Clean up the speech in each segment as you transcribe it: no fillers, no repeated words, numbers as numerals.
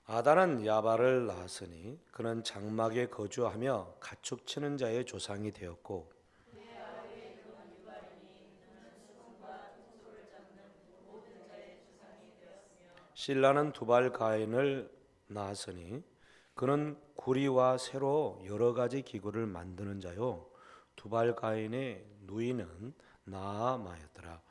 아다는 야발을 낳았으니 그는 장막에 거주하며 가축 치는 자의 조상이 되었고, 실라는 두발 가인을 낳았으니 그는 구리와 새로 여러 가지 기구를 만드는 자요, 두발 가인의 누이는 나아마였더라.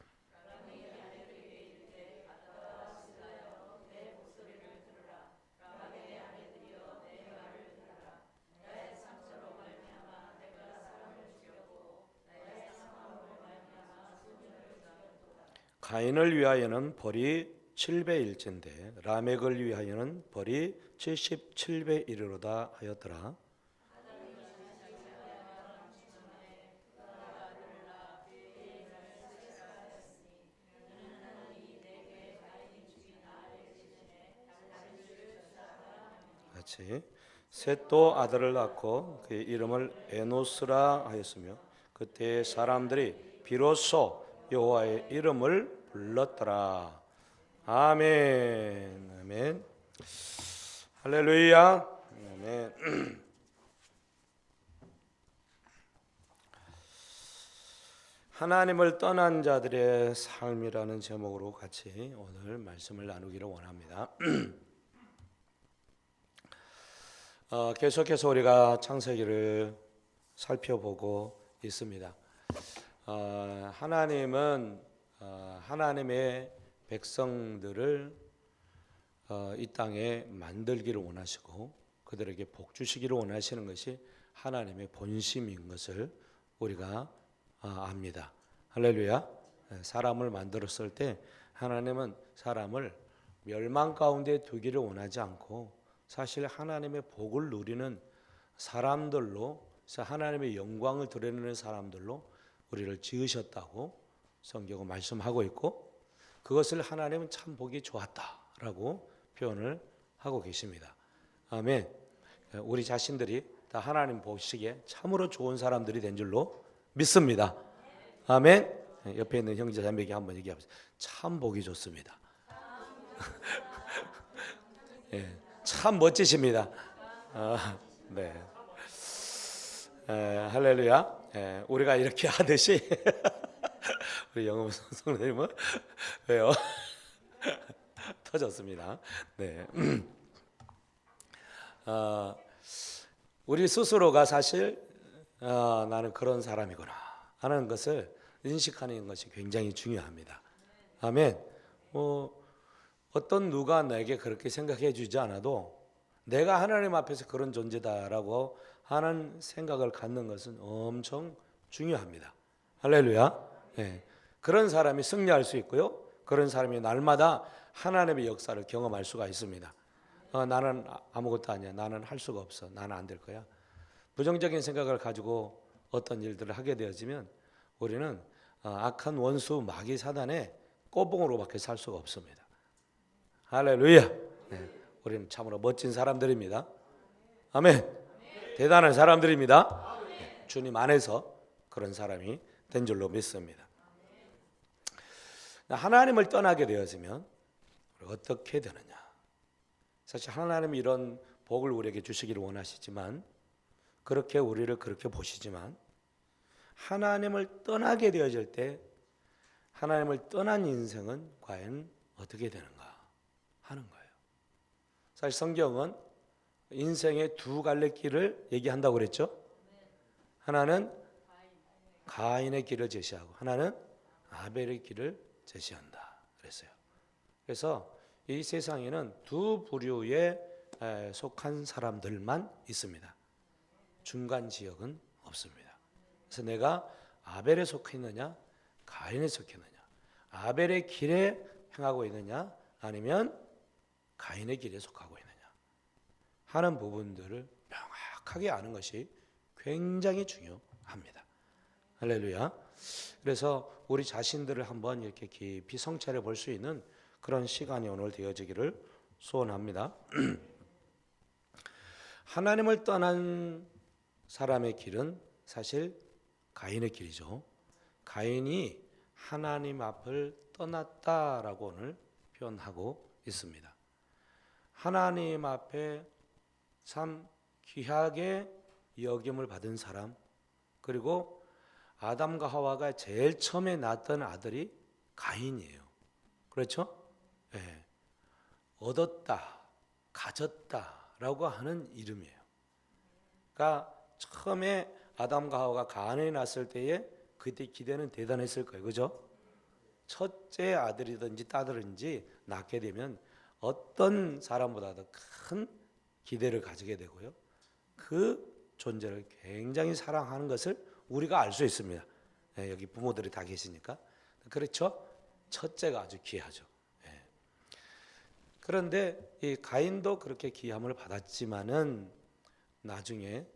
가인을 위하여는 벌이 7배일진데 라멕을 위하여는 벌이 77배이르로다 하였더라. 같이 셋도 아들을 낳고 그의 이름을 에노스라 하였으며 그때 사람들이 비로소 여호와의 이름을 불렀더라. 아멘. 아멘. 할렐루야. 아멘. 하나님을 떠난 자들의 삶이라는 제목으로 같이 오늘 말씀을 나누기를 원합니다. 계속해서 우리가 창세기를 살펴보고 있습니다. 하나님은 하나님의 백성들을 이 땅에 만들기를 원하시고 그들에게 복 주시기를 원하시는 것이 하나님의 본심인 것을 우리가 압니다. 할렐루야. 사람을 만들었을 때 하나님은 사람을 멸망 가운데 두기를 원하지 않고 사실 하나님의 복을 누리는 사람들로, 하나님의 영광을 드러내는 사람들로 우리를 지으셨다고 성경은 말씀하고 있고, 그것을 하나님은 참 보기 좋았다라고 표현을 하고 계십니다. 아멘. 우리 자신들이 다 하나님 보시기에 참으로 좋은 사람들이 된 줄로 믿습니다. 아멘. 옆에 있는 형제 자매에게 한번 얘기해보세요. 참 보기 좋습니다. 예. 참 멋지십니다. 네. 할렐루야. 우리가 이렇게 하듯이 우리 영업 선생님은 왜요? 터졌습니다. 네. 우리 스스로가 사실 나는 그런 사람이구나 하는 것을 인식하는 것이 굉장히 중요합니다. 아멘. 어떤 누가 내게 그렇게 생각해 주지 않아도 내가 하나님 앞에서 그런 존재다라고 하는 생각을 갖는 것은 엄청 중요합니다. 할렐루야. 네. 그런 사람이 승리할 수 있고요. 그런 사람이 날마다 하나님의 역사를 경험할 수가 있습니다. 나는 아무것도 아니야. 나는 할 수가 없어. 나는 안 될 거야. 부정적인 생각을 가지고 어떤 일들을 하게 되어지면 우리는 악한 원수 마귀 사단의 꼬봉으로밖에 살 수가 없습니다. 할렐루야. 네, 우리는 참으로 멋진 사람들입니다. 아멘. 대단한 사람들입니다. 네, 주님 안에서 그런 사람이 된 줄로 믿습니다. 하나님을 떠나게 되어지면 어떻게 되느냐? 사실 하나님이 이런 복을 우리에게 주시기를 원하시지만 그렇게 우리를 그렇게 보시지만 하나님을 떠나게 되어질 때 하나님을 떠난 인생은 과연 어떻게 되는가 하는 거예요. 사실 성경은 인생의 두 갈래 길을 얘기한다고 그랬죠. 하나는 가인의 길을 제시하고 하나는 아벨의 길을 제시한다 그랬어요. 그래서 이 세상에는 두 부류에 속한 사람들만 있습니다. 중간 지역은 없습니다. 그래서 내가 아벨에 속해 있느냐 가인에 속해 있느냐, 아벨의 길에 행하고 있느냐 아니면 가인의 길에 속하고 있느냐 하는 부분들을 명확하게 아는 것이 굉장히 중요합니다. 할렐루야. 그래서 우리 자신들을 한번 이렇게 깊이 성찰해 볼 수 있는 그런 시간이 오늘 되어지기를 소원합니다. 하나님을 떠난 사람의 길은 사실 가인의 길이죠. 가인이 하나님 앞을 떠났다라고 오늘 표현하고 있습니다. 하나님 앞에 참 귀하게 여김을 받은 사람, 그리고 아담과 하와가 제일 처음에 낳았던 아들이 가인이에요. 그렇죠? 예. 얻었다, 가졌다라고 하는 이름이에요. 그러니까 처음에 아담과 하와가 가인을 낳았을 때에 그때 기대는 대단했을 거예요. 그죠? 첫째 아들이든지 딸이든지 낳게 되면 어떤 사람보다도 큰 기대를 가지게 되고요. 그 존재를 굉장히 사랑하는 것을 우리가 알 수 있습니다. 예, 여기 부모들이 다 계시니까. 그렇죠? 첫째가 아주 귀하죠. 예. 그런데 이 가인도 그렇게 귀함을 받았지만은 나중에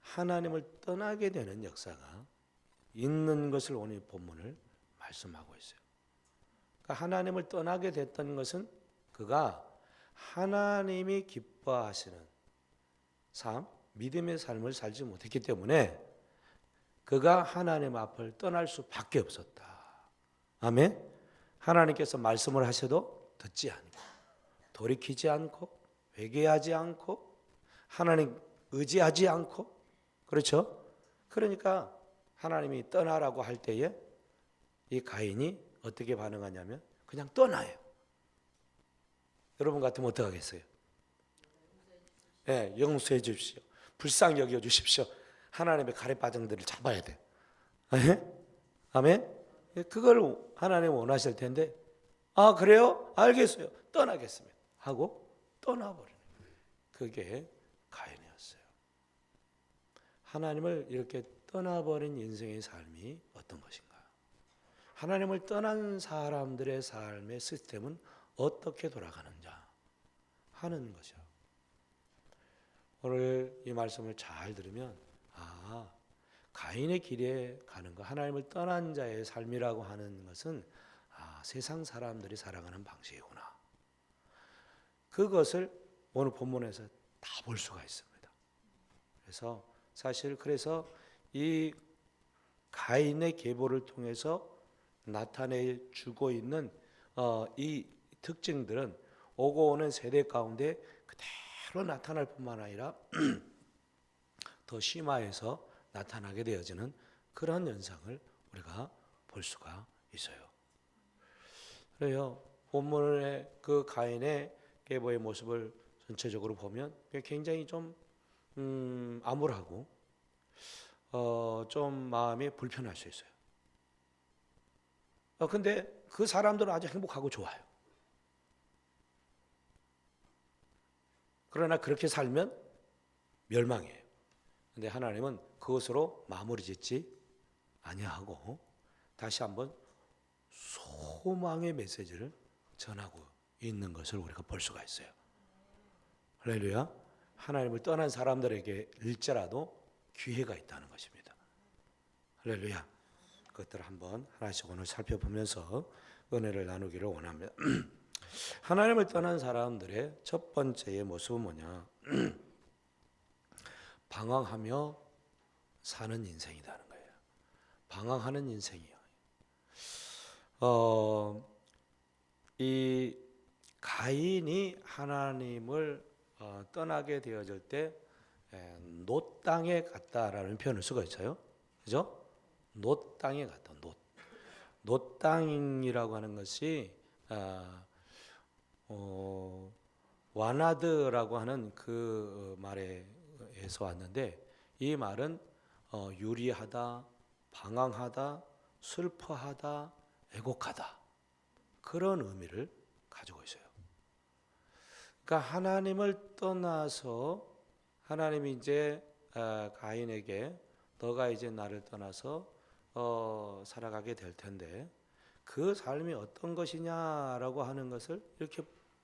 하나님을 떠나게 되는 역사가 있는 것을 오늘 본문을 말씀하고 있어요. 그러니까 하나님을 떠나게 됐던 것은 그가 하나님이 기뻐하시는 삶, 믿음의 삶을 살지 못했기 때문에 그가 하나님 앞을 떠날 수밖에 없었다. 아멘. 하나님께서 말씀을 하셔도 듣지 않고 돌이키지 않고 회개하지 않고 하나님 의지하지 않고, 그렇죠? 그러니까 하나님이 떠나라고 할 때에 이 가인이 어떻게 반응하냐면 그냥 떠나요. 여러분 같으면 어떡하겠어요? 네, 용서해 주십시오. 불쌍히 여겨 주십시오. 하나님의 가래바정들을 잡아야 돼. 아멘? 그걸 하나님 원하실 텐데, 아 그래요? 알겠어요. 떠나겠습니다. 하고 떠나버리는 거예요. 그게 가인이었어요. 하나님을 이렇게 떠나버린 인생의 삶이 어떤 것인가? 하나님을 떠난 사람들의 삶의 시스템은 어떻게 돌아가는가 하는 것이요. 오늘 이 말씀을 잘 들으면 가인의 길에 가는 것, 하나님을 떠난 자의 삶이라고 하는 것은 세상 사람들이 살아가는 방식이구나. 그것을 오늘 본문에서 다 볼 수가 있습니다. 그래서 사실 그래서 이 가인의 계보를 통해서 나타내 주고 있는 이 특징들은 오고 오는 세대 가운데 그대로 나타날 뿐만 아니라 더 심화해서 나타나게 되어지는 그런 현상을 우리가 볼 수가 있어요. 그래요. 본문의 그 가인의 계보의 모습을 전체적으로 보면 굉장히 좀 암울하고 좀 마음이 불편할 수 있어요. 근데 그 사람들은 아주 행복하고 좋아요. 그러나 그렇게 살면 멸망이에요. 근데 하나님은 그것으로 마무리 짓지 아니하고 다시 한번 소망의 메시지를 전하고 있는 것을 우리가 볼 수가 있어요. 할렐루야. 하나님을 떠난 사람들에게 일자라도 기회가 있다는 것입니다. 할렐루야. 그것들을 한번 하나씩 오늘 살펴보면서 은혜를 나누기를 원합니다. 하나님을 떠난 사람들의 첫 번째의 모습은 뭐냐? 방황하며 사는 인생이라는 거예요. 방황하는 인생이요. 이 가인이 하나님을 떠나게 되어질 때 놋 땅에 갔다라는 표현을 쓰고 있어요. 그죠? 놋 땅에 갔다. 놋 땅이라고 하는 것이 와나드라고 하는 그 말에서 왔는데, 이 말은 유리하다, 방황하다, 슬퍼하다, 애곡하다, 그런 의미를 가지고 있어요. 그러니까 하나님을 떠나서 하나님이 이제 가인에게 너가 이제 나를 떠나서 살아가게 될 텐데 그 삶이 어떤 것이냐라고 하는 것을 이렇게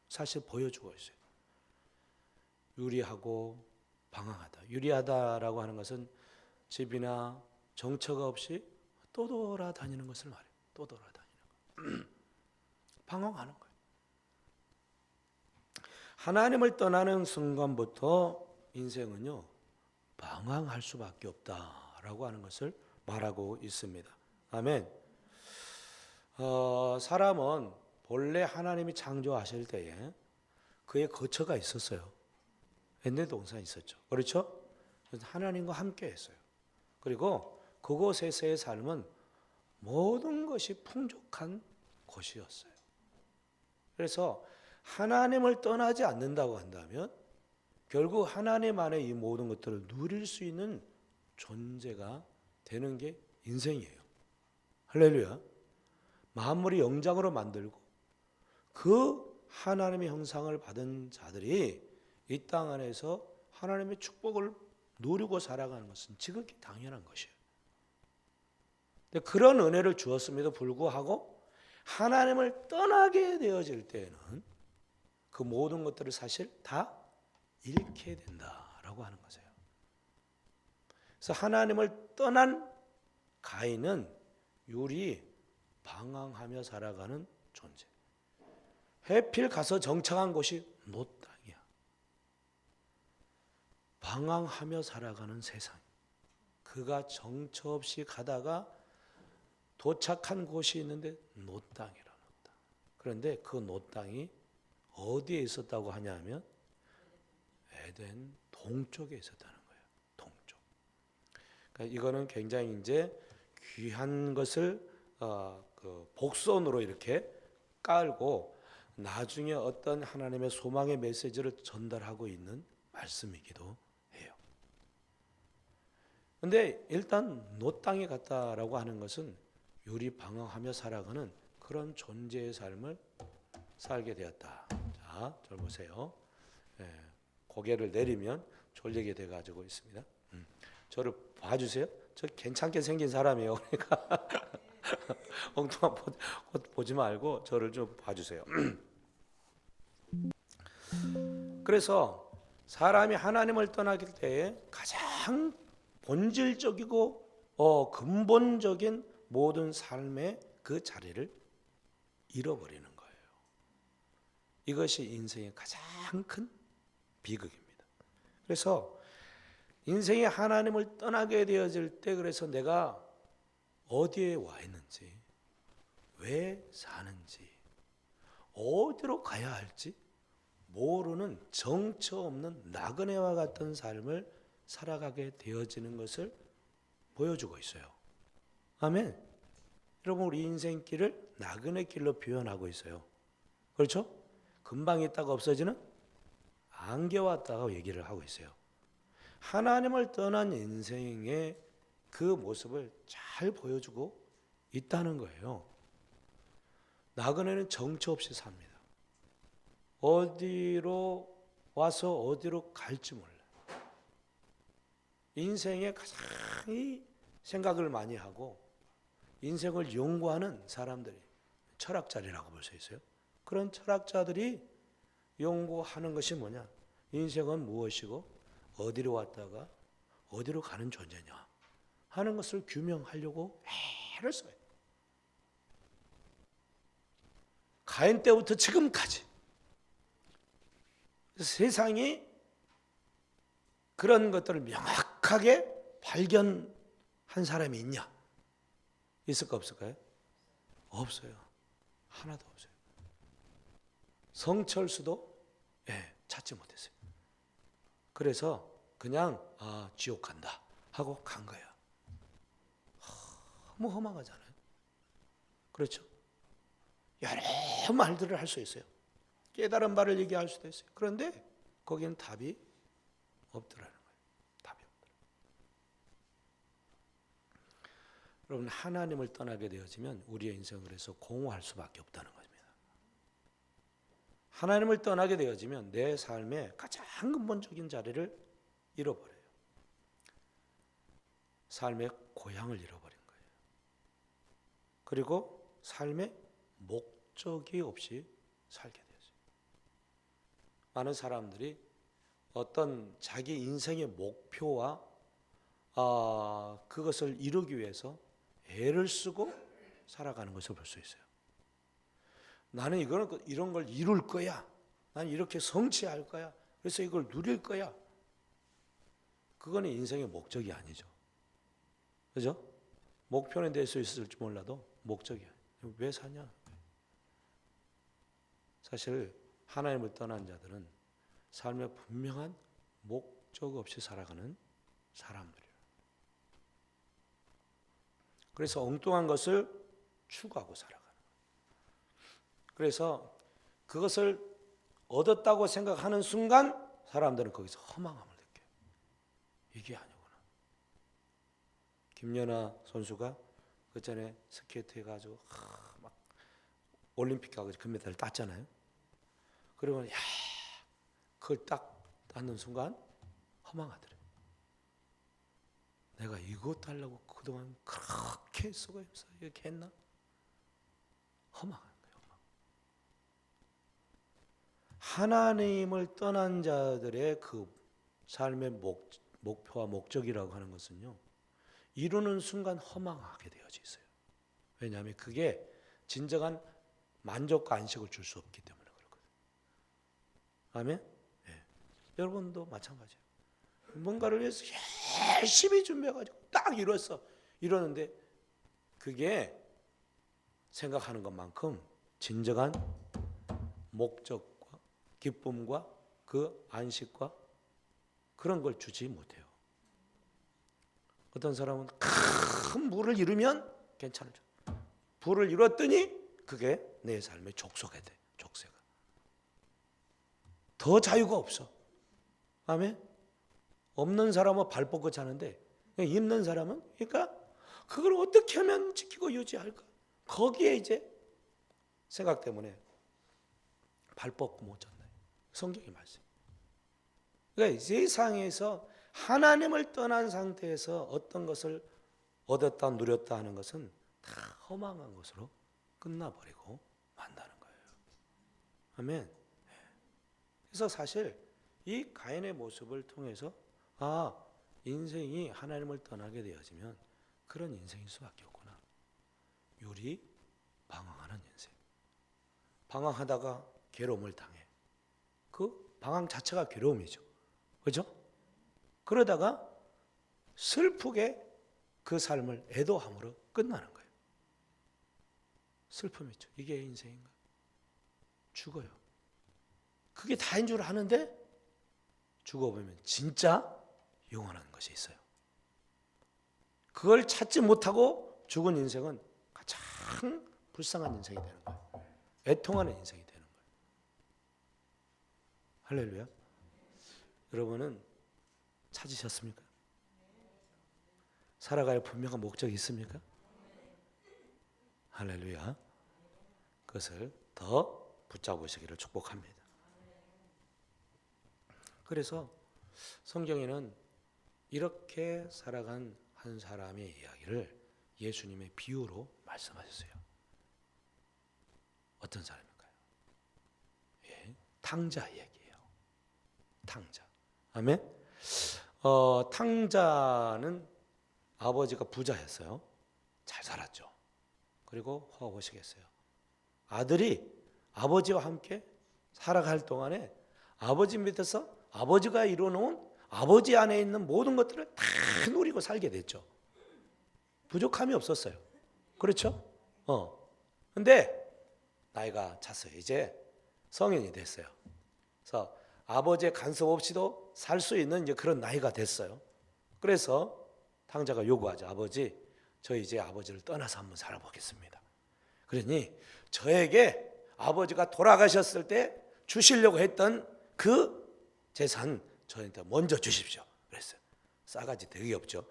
사실 보여주고 있어요. 유리하고 방황하다. 유리하다라고 하는 것은 집이나 정처가 없이 떠돌아다니는 것을 말해요. 떠돌아다니는 거. 방황하는 거예요. 하나님을 떠나는 순간부터 인생은요 방황할 수밖에 없다라고 하는 것을 말하고 있습니다. 아멘. 사람은 본래 하나님이 창조하실 때에 그의 거처가 있었어요. 에덴 동산이 있었죠. 그렇죠? 그래서 하나님과 함께 했어요. 그리고 그곳에서의 삶은 모든 것이 풍족한 곳이었어요. 그래서 하나님을 떠나지 않는다고 한다면 결국 하나님 안에 이 모든 것들을 누릴 수 있는 존재가 되는 게 인생이에요. 할렐루야. 만물이 영장으로 만들고 그 하나님의 형상을 받은 자들이 이 땅 안에서 하나님의 축복을 누리고 살아가는 것은 지극히 당연한 것이에요. 근데 그런 은혜를 주었음에도 불구하고 하나님을 떠나게 되어질 때에는 그 모든 것들을 사실 다 잃게 된다라고 하는 거예요. 그래서 하나님을 떠난 가인은 유리 방황하며 살아가는 존재. 해필 가서 정착한 곳이 노 땅이야. 방황하며 살아가는 세상. 그가 정처 없이 가다가 도착한 곳이 있는데 노 땅이라는 땅. 그런데 그 노 땅이 어디에 있었다고 하냐면 에덴 동쪽에 있었다는 거예요. 동쪽. 그러니까 이거는 굉장히 이제 귀한 것을 그 복선으로 이렇게 깔고 나중에 어떤 하나님의 소망의 메시지를 전달하고 있는 말씀이기도 해요. 그런데 일단 노 땅에 갔다라고 하는 것은 유리 방황하며 살아가는 그런 존재의 삶을 살게 되었다. 자, 저 보세요. 고개를 내리면 졸리게 돼가지고 있습니다. 저를 봐주세요. 저 괜찮게 생긴 사람이에요. 그러니까 엉뚱한 보지 말고 저를 좀 봐주세요. 그래서 사람이 하나님을 떠나길 때에 가장 본질적이고 근본적인 모든 삶의 그 자리를 잃어버리는 거예요. 이것이 인생의 가장 큰 비극입니다. 그래서 인생이 하나님을 떠나게 되어질 때 그래서 내가 어디에 와 있는지, 왜 사는지, 어디로 가야 할지 모르는 정처 없는 나그네와 같은 삶을 살아가게 되어지는 것을 보여주고 있어요. 아멘. 여러분 우리 인생길을 나그네 길로 표현하고 있어요. 그렇죠? 금방 있다가 없어지는 안개왔다고 얘기를 하고 있어요. 하나님을 떠난 인생의 그 모습을 잘 보여주고 있다는 거예요. 나그네는 정처 없이 삽니다. 어디로 와서 어디로 갈지 몰라요. 인생에 가장 생각을 많이 하고 인생을 연구하는 사람들이 철학자리라고 볼 수 있어요. 그런 철학자들이 연구하는 것이 뭐냐? 인생은 무엇이고 어디로 왔다가 어디로 가는 존재냐 하는 것을 규명하려고 애를 써요. 가인 때부터 지금까지 세상이 그런 것들을 명확하게 발견한 사람이 있냐? 있을까 없을까요? 없어요. 하나도 없어요. 성철수도 찾지 못했어요. 그래서 그냥 지옥 간다 하고 간 거야. 너무 허망하잖아요. 그렇죠? 여러 말들을 할 수 있어요. 깨달은 바를 얘기할 수도 있어요. 그런데 거기는 답이 없더라는 거예요. 답이 없더라. 여러분 하나님을 떠나게 되어지면 우리의 인생을 그래서 공허할 수밖에 없다는 겁니다. 하나님을 떠나게 되어지면 내 삶의 가장 근본적인 자리를 잃어버려요. 삶의 고향을 잃어버린 거예요. 그리고 삶의 목적이 없이 살게 되었어요. 많은 사람들이 어떤 자기 인생의 목표와 그것을 이루기 위해서 애를 쓰고 살아가는 것을 볼 수 있어요. 나는 이런 걸 이룰 거야. 나는 이렇게 성취할 거야. 그래서 이걸 누릴 거야. 그거는 인생의 목적이 아니죠. 그죠? 목표는 될 수 있을지 몰라도 목적이야. 왜 사냐? 사실 하나님을 떠난 자들은 삶에 분명한 목적 없이 살아가는 사람들이에요. 그래서 엉뚱한 것을 추구하고 살아가는 거예요. 그래서 그것을 얻었다고 생각하는 순간 사람들은 거기서 허망함을 느껴요. 이게 아니구나. 김연아 선수가 그 전에 스케이트 해가지고 막 올림픽 가고 금메달을 땄잖아요. 그러면 야, 그걸 딱 땄는 순간 허망하더래. 내가 이거 따려고 그동안 그렇게 수고해서 이렇게 했나? 허망한 거예요. 허망. 하나님을 떠난 자들의 그 삶의 목표와 목적이라고 하는 것은요, 이루는 순간 허망하게 되어져 있어요. 왜냐하면 그게 진정한 만족과 안식을 줄 수 없기 때문에 그렇거든요. 아멘? 네. 여러분도 마찬가지예요. 뭔가를 위해서 열심히 준비해가지고 딱 이루었는데 그게 생각하는 것만큼 진정한 목적과 기쁨과 그 안식과 그런 걸 주지 못해요. 어떤 사람은 큰 부를 이루면 괜찮죠. 부를 이뤘더니 그게 내 삶의 족쇄가 돼. 족쇄가. 더 자유가 없어. 아멘? 없는 사람은 발 뻗고 자는데 있는 사람은 그러니까 그걸 어떻게 하면 지키고 유지할까? 거기에 이제 생각 때문에 발 뻗고 못 잔다. 성경의 말씀. 그러니까 세상에서 하나님을 떠난 상태에서 어떤 것을 얻었다 누렸다 하는 것은 다 허망한 것으로 끝나버리고 만다는 거예요. 아멘. 그래서 사실 이 가인의 모습을 통해서 인생이 하나님을 떠나게 되어지면 그런 인생일 수밖에 없구나. 유리 방황하는 인생. 방황하다가 괴로움을 당해. 그 방황 자체가 괴로움이죠. 그렇죠? 그러다가 슬프게 그 삶을 애도함으로 끝나는 거예요. 슬픔이죠. 이게 인생인가? 죽어요. 그게 다인 줄 아는데 죽어보면 진짜 영원한 것이 있어요. 그걸 찾지 못하고 죽은 인생은 가장 불쌍한 인생이 되는 거예요. 애통하는 인생이 되는 거예요. 할렐루야. 여러분은 찾으셨습니까? 살아갈 분명한 목적이 있습니까? 할렐루야. 그것을 더 붙잡으시기를 축복합니다. 그래서 성경에는 이렇게 살아간 한 사람의 이야기를 예수님의 비유로 말씀하셨어요. 어떤 사람일까요? 예, 탕자 이야기예요. 탕자. 아멘. 탕자는 아버지가 부자였어요. 잘 살았죠. 그리고 허허시겠어요. 아들이 아버지와 함께 살아갈 동안에 아버지 밑에서 아버지가 이루어놓은 아버지 안에 있는 모든 것들을 다 누리고 살게 됐죠. 부족함이 없었어요. 그렇죠? 근데 나이가 찼어요. 이제 성인이 됐어요. 그래서 아버지의 간섭 없이도 살 수 있는 이제 그런 나이가 됐어요. 그래서 탕자가 요구하죠. 아버지, 저 이제 아버지를 떠나서 한번 살아보겠습니다. 그러니 저에게 아버지가 돌아가셨을 때 주시려고 했던 그 재산 저한테 먼저 주십시오. 그랬어요. 싸가지 되게 없죠.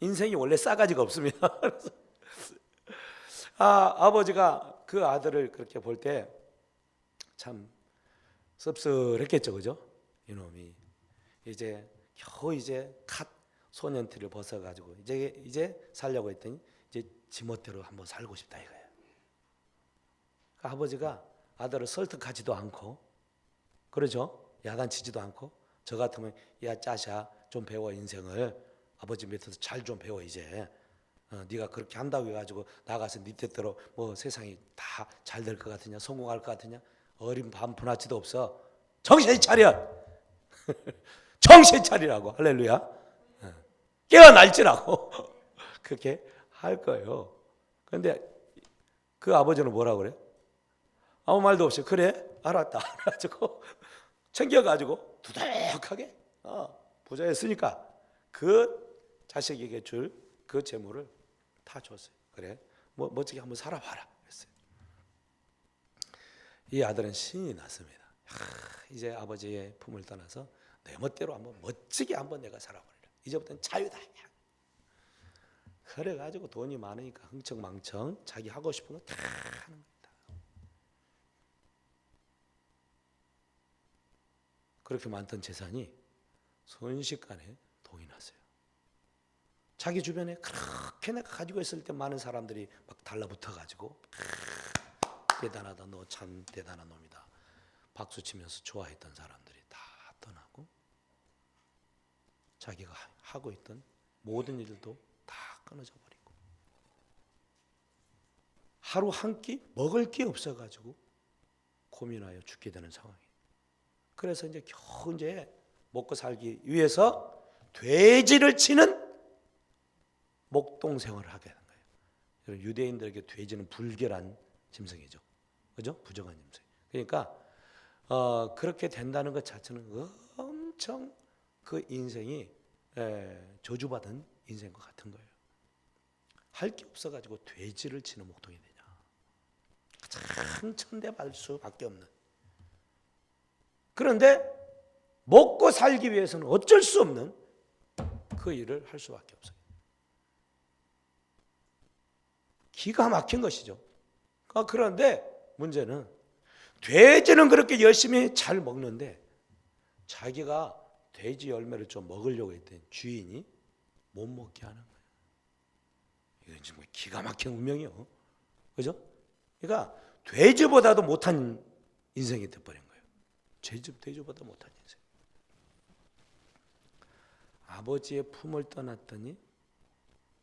인생이 원래 싸가지가 없습니다. 아버지가 그 아들을 그렇게 볼 때 참 씁쓸했겠죠, 그죠? 이놈이 이제 겨우 이제 갓 소년티를 벗어가지고 이제 살려고 했더니 이제 지멋대로 한번 살고 싶다 이거예요. 그 아버지가 아들을 설득하지도 않고, 그러죠? 야단치지도 않고, 저 같으면 야 짜샤 좀 배워 인생을, 아버지 밑에서 잘 좀 배워 이제. 네가 그렇게 한다고 해가지고 나가서 네 뜻대로 뭐 세상이 다 잘 될 것 같으냐, 성공할 것 같으냐? 어린 반푼아치도 없어. 정신 차려. 정신 차리라고. 할렐루야. 깨어날지라고. 그렇게 할 거예요. 그런데 그 아버지는 뭐라고 그래? 아무 말도 없이 그래 알았다 그래가지고 챙겨가지고 두둑하게 부자였으니까 그 자식에게 줄 그 재물을 다 줬어요. 그래 뭐 멋지게 한번 살아봐라 그랬어요. 이 아들은 신이 났습니다. 이제 아버지의 품을 떠나서 내 멋대로 한번 멋지게 한번 내가 살아버리라. 이제부터는 자유다. 그래가지고 돈이 많으니까 흥청망청 자기 하고 싶은 거 다 하는 겁니다. 그렇게 많던 재산이 순식간에 동이 났어요. 자기 주변에 그렇게 내가 가지고 있을 때 많은 사람들이 막 달라붙어가지고 대단하다, 너 참 대단한 놈이다 박수 치면서 좋아했던 사람들이 다 떠나고 자기가 하고 있던 모든 일도 다 끊어져 버리고 하루 한 끼 먹을 게 없어가지고 고민하여 죽게 되는 상황이에요. 그래서 이제 겨우 이제 먹고 살기 위해서 돼지를 치는 목동 생활을 하게 되는 거예요. 유대인들에게 돼지는 불결한 짐승이죠. 그죠? 부정한 짐승. 그러니까 그렇게 된다는 것 자체는 엄청 그 인생이 저주받은 인생과 같은 거예요. 할 게 없어가지고 돼지를 치는 목동이 되냐. 참 천대받을 수밖에 없는. 그런데 먹고 살기 위해서는 어쩔 수 없는 그 일을 할 수밖에 없어요. 기가 막힌 것이죠. 그런데 문제는 돼지는 그렇게 열심히 잘 먹는데 자기가 돼지 열매를 좀 먹으려고 했더니 주인이 못 먹게 하는 거예요. 이건 정말 기가 막힌 운명이요. 그죠? 그러니까 돼지보다도 못한 인생이 돼버린 거예요. 돼지보다 못한 인생. 아버지의 품을 떠났더니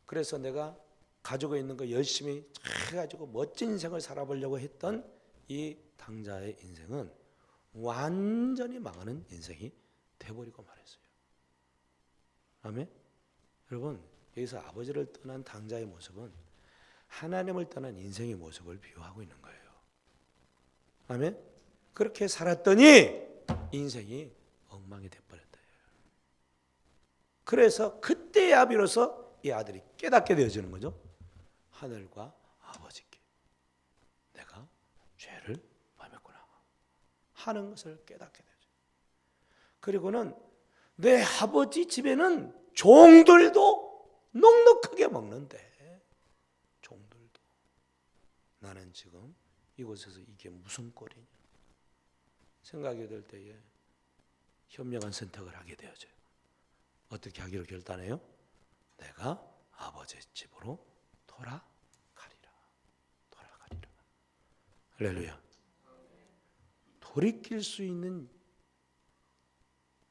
그래서 내가 가지고 있는 거 열심히 해가지고 멋진 인생을 살아보려고 했던 이 당자의 인생은 완전히 망하는 인생이 돼버리고 말했어요. 아멘. 여러분 여기서 아버지를 떠난 당자의 모습은 하나님을 떠난 인생의 모습을 비유하고 있는 거예요. 아멘. 그렇게 살았더니 인생이 엉망이 돼버렸다. 그래서 그때야 비로소 이 아들이 깨닫게 되어지는 거죠. 하늘과 아버지께 내가 죄를 범했구나 하는 것을 깨닫게 되죠. 그리고는 내 아버지 집에는 종들도 넉넉하게 먹는데 종들도 나는 지금 이곳에서 이게 무슨 꼴이냐 생각이 들 때에 현명한 선택을 하게 되어져요. 어떻게 하기로 결단해요? 내가 아버지 집으로 돌아가리라. 할렐루야. 돌이킬 수 있는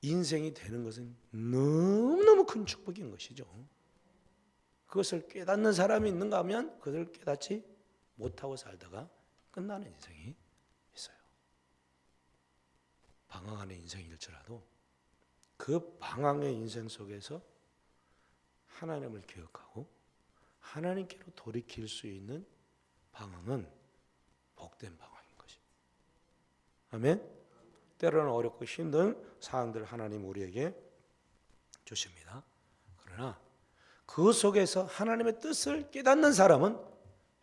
인생이 되는 것은 너무너무 큰 축복인 것이죠. 그것을 깨닫는 사람이 있는가 하면 그것을 깨닫지 못하고 살다가 끝나는 인생이 있어요. 방황하는 인생일지라도 그 방황의 인생 속에서 하나님을 기억하고 하나님께로 돌이킬 수 있는 방황은 복된 방황인 것입니다. 아멘. 때로는 어렵고 힘든 상황들을 하나님 우리에게 주십니다. 그러나 그 속에서 하나님의 뜻을 깨닫는 사람은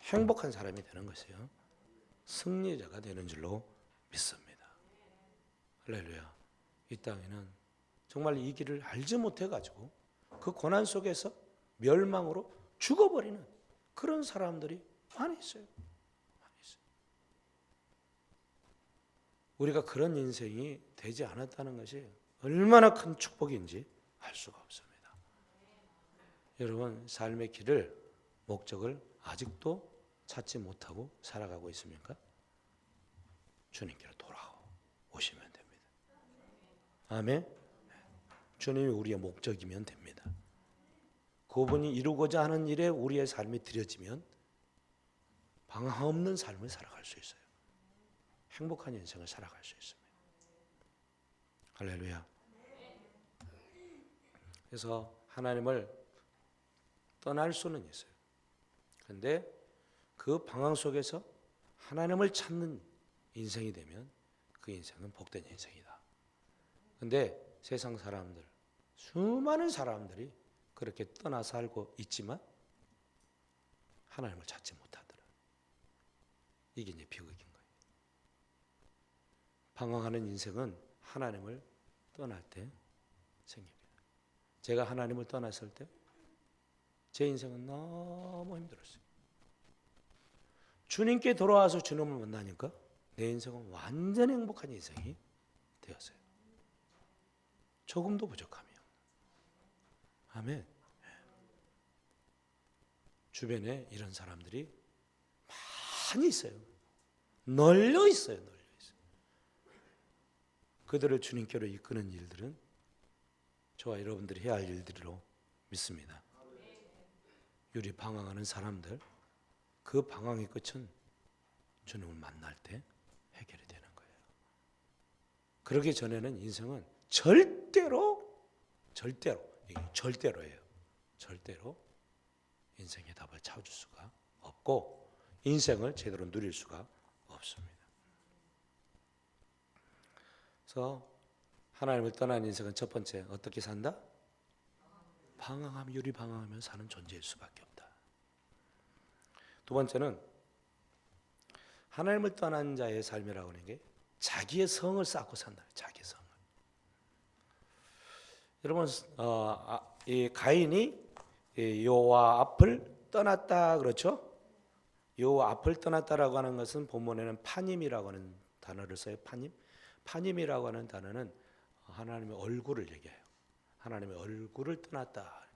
행복한 사람이 되는 것이에요. 승리자가 되는 줄로 믿습니다. 할렐루야. 이 땅에는 정말 이 길을 알지 못해가지고 그 고난 속에서 멸망으로 죽어버리는 그런 사람들이 많이 있어요. 우리가 그런 인생이 되지 않았다는 것이 얼마나 큰 축복인지 알 수가 없습니다. 여러분 삶의 길을 목적을 아직도 찾지 못하고 살아가고 있습니까? 주님께로 돌아오시면 됩니다. 아멘. 주님이 우리의 목적이면 됩니다. 그분이 이루고자 하는 일에 우리의 삶이 들여지면 방황 없는 삶을 살아갈 수 있어요. 행복한 인생을 살아갈 수 있습니다. 할렐루야. 그래서 하나님을 떠날 수는 있어요. 그런데 그 방황 속에서 하나님을 찾는 인생이 되면 그 인생은 복된 인생이다. 근데 세상 사람들, 수많은 사람들이 그렇게 떠나 살고 있지만 하나님을 찾지 못하더라. 이게 이제 비극인 거예요. 방황하는 인생은 하나님을 떠날 때 생깁니다. 제가 하나님을 떠났을 때 제 인생은 너무 힘들었어요. 주님께 돌아와서 주님을 만나니까 내 인생은 완전 행복한 인생이 되었어요. 조금도 부족하며. 아멘. 주변에 이런 사람들이 많이 있어요. 널려 있어요. 널려 있어요. 그들을 주님께로 이끄는 일들은 저와 여러분들이 해야 할 일들로 믿습니다. 유리 방황하는 사람들, 그 방황의 끝은 주님을 만날 때 해결이 되는 거예요. 그러기 전에는 인생은 절대로예요. 절대로 인생의 답을 찾을 수가 없고 인생을 제대로 누릴 수가 없습니다. 그래서 하나님을 떠난 인생은 첫 번째 어떻게 산다? 방황하며 유리 방황하며 사는 존재일 수밖에 없다. 두 번째는 하나님을 떠난 자의 삶이라고 하는 게 자기의 성을 쌓고 산다. 자기의 성을. 여러분, 이 가인이 여호와 앞을 떠났다 그렇죠? 여호와 앞을 떠났다라고 하는 것은 본문에는 파님이라고 하는 단어를 써요. 파님이라고 하는 단어는 하나님의 얼굴을 얘기해요. 하나님의 얼굴을 떠났다.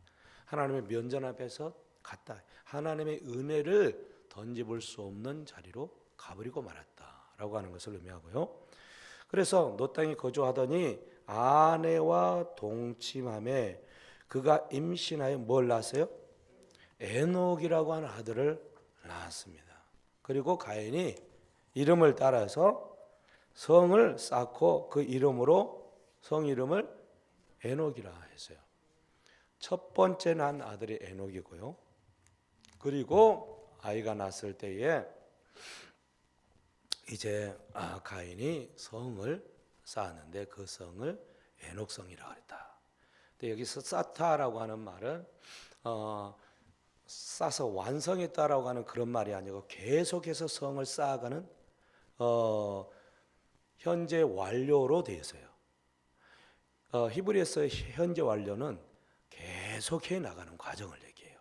하나님의 면전 앞에서 갔다. 하나님의 은혜를 던져볼 수 없는 자리로 가버리고 말았다라고 하는 것을 의미하고요. 그래서 노 땅에 거주하더니 아내와 동침함에 그가 임신하여 뭘 낳았어요? 에녹이라고 하는 아들을 낳았습니다. 그리고 가인이 이름을 따라서 성을 쌓고 그 이름으로 성 이름을 에녹이라 했어요. 첫 번째 난 아들이 에녹이고요. 그리고 아이가 낳았을 때에 이제 가인이 성을 쌓았는데 그 성을 에녹성이라고 했다. 근데 여기서 쌓다라고 하는 말은 쌓아서 완성했다라고 하는 그런 말이 아니고 계속해서 성을 쌓아가는 현재 완료로 되어 있어요. 히브리서의 현재 완료는 계속해 나가는 과정을 얘기해요.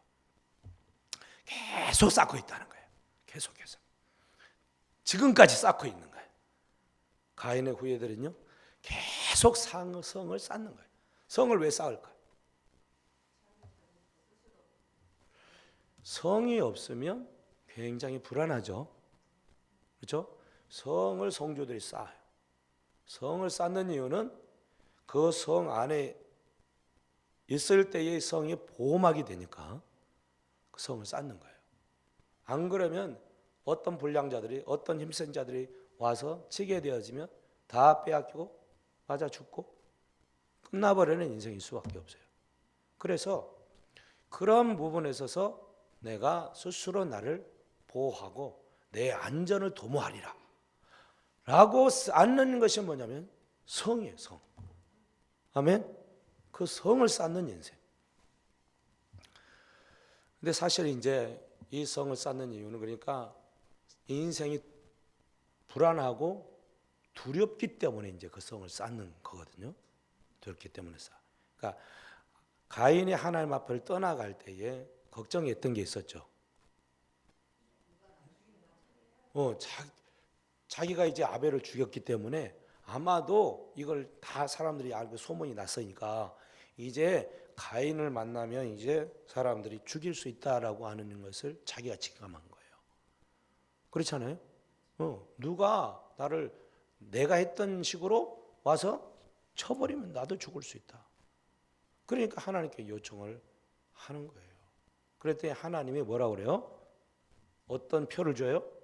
계속 쌓고 있다는 거예요. 계속해서. 지금까지 쌓고 있는 거예요. 가인의 후예들은요, 계속 성을 쌓는 거예요. 성을 왜 쌓을까요? 성이 없으면 굉장히 불안하죠. 그렇죠? 성을 성도들이 쌓아요. 성을 쌓는 이유는 그 성 안에 있을 때의 성이 보호막이 되니까 그 성을 쌓는 거예요. 안 그러면 어떤 불량자들이, 어떤 힘센 자들이 와서 치게 되어지면 다 빼앗기고 맞아 죽고 끝나버리는 인생일 수밖에 없어요. 그래서 그런 부분에 있어서 내가 스스로 나를 보호하고 내 안전을 도모하리라 라고 쌓는 것이 뭐냐면 성이에요. 성. 아멘. 그 성을 쌓는 인생. 근데 사실 이제 이 성을 쌓는 이유는 그러니까 인생이 불안하고 두렵기 때문에 이제 그 성을 쌓는 거거든요. 두렵기 때문에 쌓아. 그러니까 가인이 하나님 앞을 떠나갈 때에 걱정했던 게 있었죠. 자기가 이제 아벨을 죽였기 때문에 아마도 이걸 다 사람들이 알고 소문이 났으니까 이제 가인을 만나면 이제 사람들이 죽일 수 있다라고 하는 것을 자기가 직감한 거예요. 그렇잖아요. 누가 나를 내가 했던 식으로 와서 쳐버리면 나도 죽을 수 있다. 그러니까 하나님께 요청을 하는 거예요. 그랬더니 하나님이 뭐라고 그래요? 어떤 표를 줘요?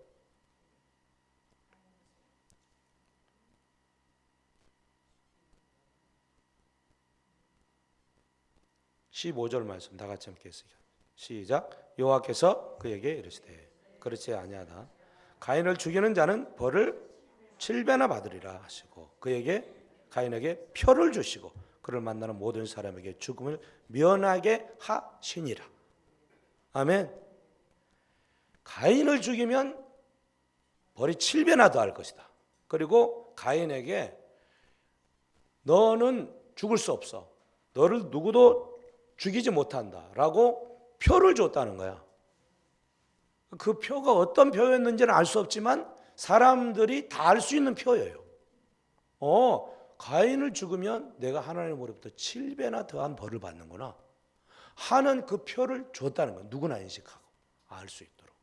15절 말씀 다 같이 함께 했습니다. 시작. 여호와께서 그에게 이르시되 그렇지 아니하다. 가인을 죽이는 자는 벌을 7배나 받으리라 하시고 그에게 가인에게 표를 주시고 그를 만나는 모든 사람에게 죽음을 면하게 하시니라. 아멘. 가인을 죽이면 벌이 7배나 더할 것이다. 그리고 가인에게 너는 죽을 수 없어. 너를 누구도 죽이지 못한다 라고 표를 줬다는 거야. 그 표가 어떤 표였는지는 알 수 없지만 사람들이 다 알 수 있는 표예요. 가인을 죽으면 내가 하나님으로부터 7배나 더한 벌을 받는구나 하는 그 표를 줬다는 거야. 누구나 인식하고 알 수 있도록.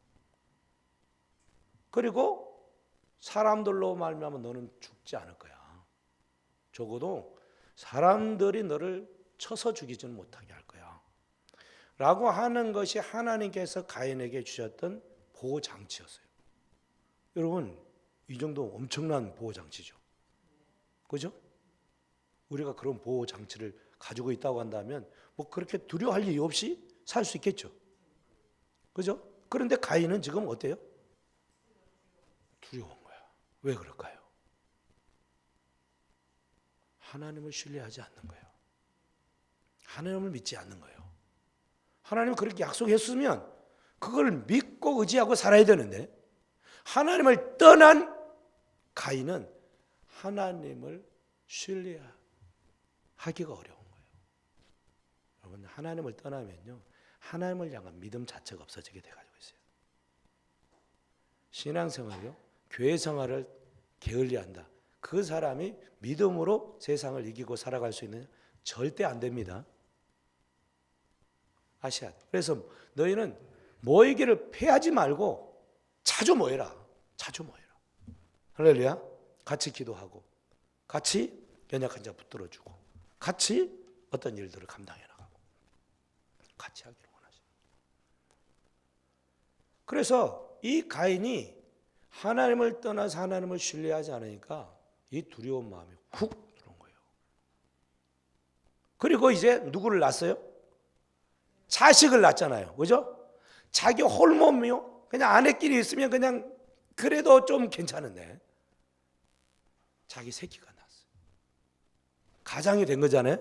그리고 사람들로 말미암아 너는 죽지 않을 거야. 적어도 사람들이 너를 쳐서 죽이지는 못하게 할 거야 라고 하는 것이 하나님께서 가인에게 주셨던 보호장치였어요. 여러분, 이 정도 엄청난 보호장치죠. 그죠? 우리가 그런 보호장치를 가지고 있다고 한다면 뭐 그렇게 두려워할 이유 없이 살 수 있겠죠. 그죠? 그런데 가인은 지금 어때요? 두려운 거야. 왜 그럴까요? 하나님을 신뢰하지 않는 거예요. 하나님을 믿지 않는 거예요. 하나님은 그렇게 약속했으면 그걸 믿고 의지하고 살아야 되는데 하나님을 떠난 가인은 하나님을 신뢰하기가 어려운 거예요. 여러분, 하나님을 떠나면요, 하나님을 향한 믿음 자체가 없어지게 돼가지고 있어요. 신앙생활이요, 교회 생활을 게을리한다. 그 사람이 믿음으로 세상을 이기고 살아갈 수 있느냐? 절대 안 됩니다. 아셔야 돼. 그래서 너희는 모이기를 패하지 말고 자주 모여라. 자주 모여라. 할렐루야. 같이 기도하고 같이 연약한 자 붙들어주고 같이 어떤 일들을 감당해 나가고 같이 하기를 원하십니다. 그래서 이 가인이 하나님을 떠나서 하나님을 신뢰하지 않으니까 이 두려운 마음이 훅 들어온 거예요. 그리고 이제 누구를 낳았어요? 자식을 낳잖아요. 그죠? 자기 홀몸이요. 그냥 아내끼리 있으면 그냥 그래도 좀 괜찮은데 자기 새끼가 낳았어요. 가장이 된 거잖아요.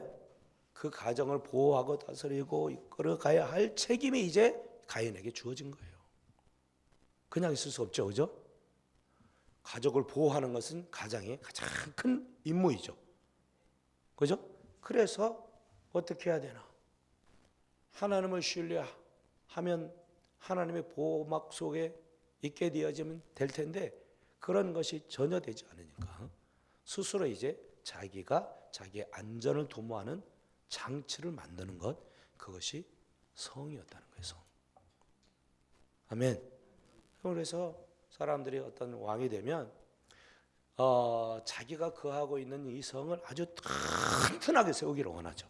그 가정을 보호하고 다스리고 이끌어가야 할 책임이 이제 가인에게 주어진 거예요. 그냥 있을 수 없죠. 그죠? 가족을 보호하는 것은 가장의 가장 큰 임무이죠. 그죠? 그래서 어떻게 해야 되나? 하나님을 신뢰하면 하나님의 보호막 속에 있게 되어지면 될 텐데 그런 것이 전혀 되지 않으니까 스스로 이제 자기가 자기의 안전을 도모하는 장치를 만드는 것, 그것이 성이었다는 거예요. 성. 아멘. 그래서 사람들이 어떤 왕이 되면 자기가 거하고 있는 이 성을 아주 튼튼하게 세우기를 원하죠.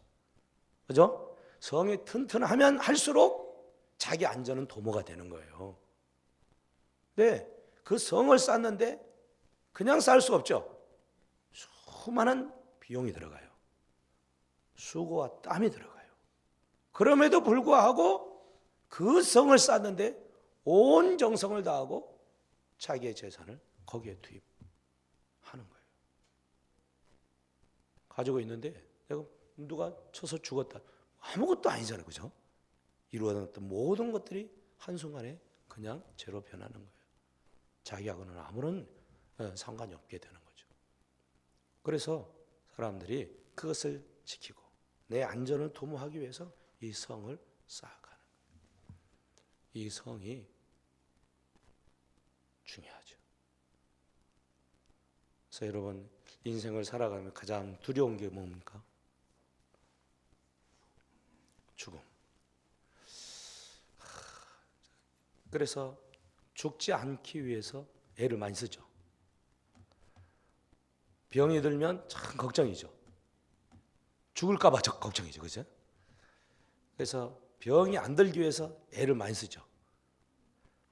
그죠? 성이 튼튼하면 할수록 자기 안전은 도모가 되는 거예요. 네, 그 성을 쌓는데 그냥 쌓을 수 없죠. 수많은 비용이 들어가요. 수고와 땀이 들어가요. 그럼에도 불구하고 그 성을 쌓는데 온 정성을 다하고 자기의 재산을 거기에 투입하는 거예요. 가지고 있는데 내가 누가 쳐서 죽었다. 아무것도 아니잖아요. 그죠? 이루어졌던 모든 것들이 한순간에 그냥 죄로 변하는 거예요. 자기하고는 아무런 상관이 없게 되는 거죠. 그래서 사람들이 그것을 지키고 내 안전을 도모하기 위해서 이 성을 쌓아가는 거예요. 이 성이 중요하죠. 그래서 여러분, 인생을 살아가면 가장 두려운 게 뭡니까? 죽음. 그래서 죽지 않기 위해서 애를 많이 쓰죠. 병이 들면 참 걱정이죠. 죽을까 봐 걱정이죠. 그죠? 그래서 병이 안 들기 위해서 애를 많이 쓰죠.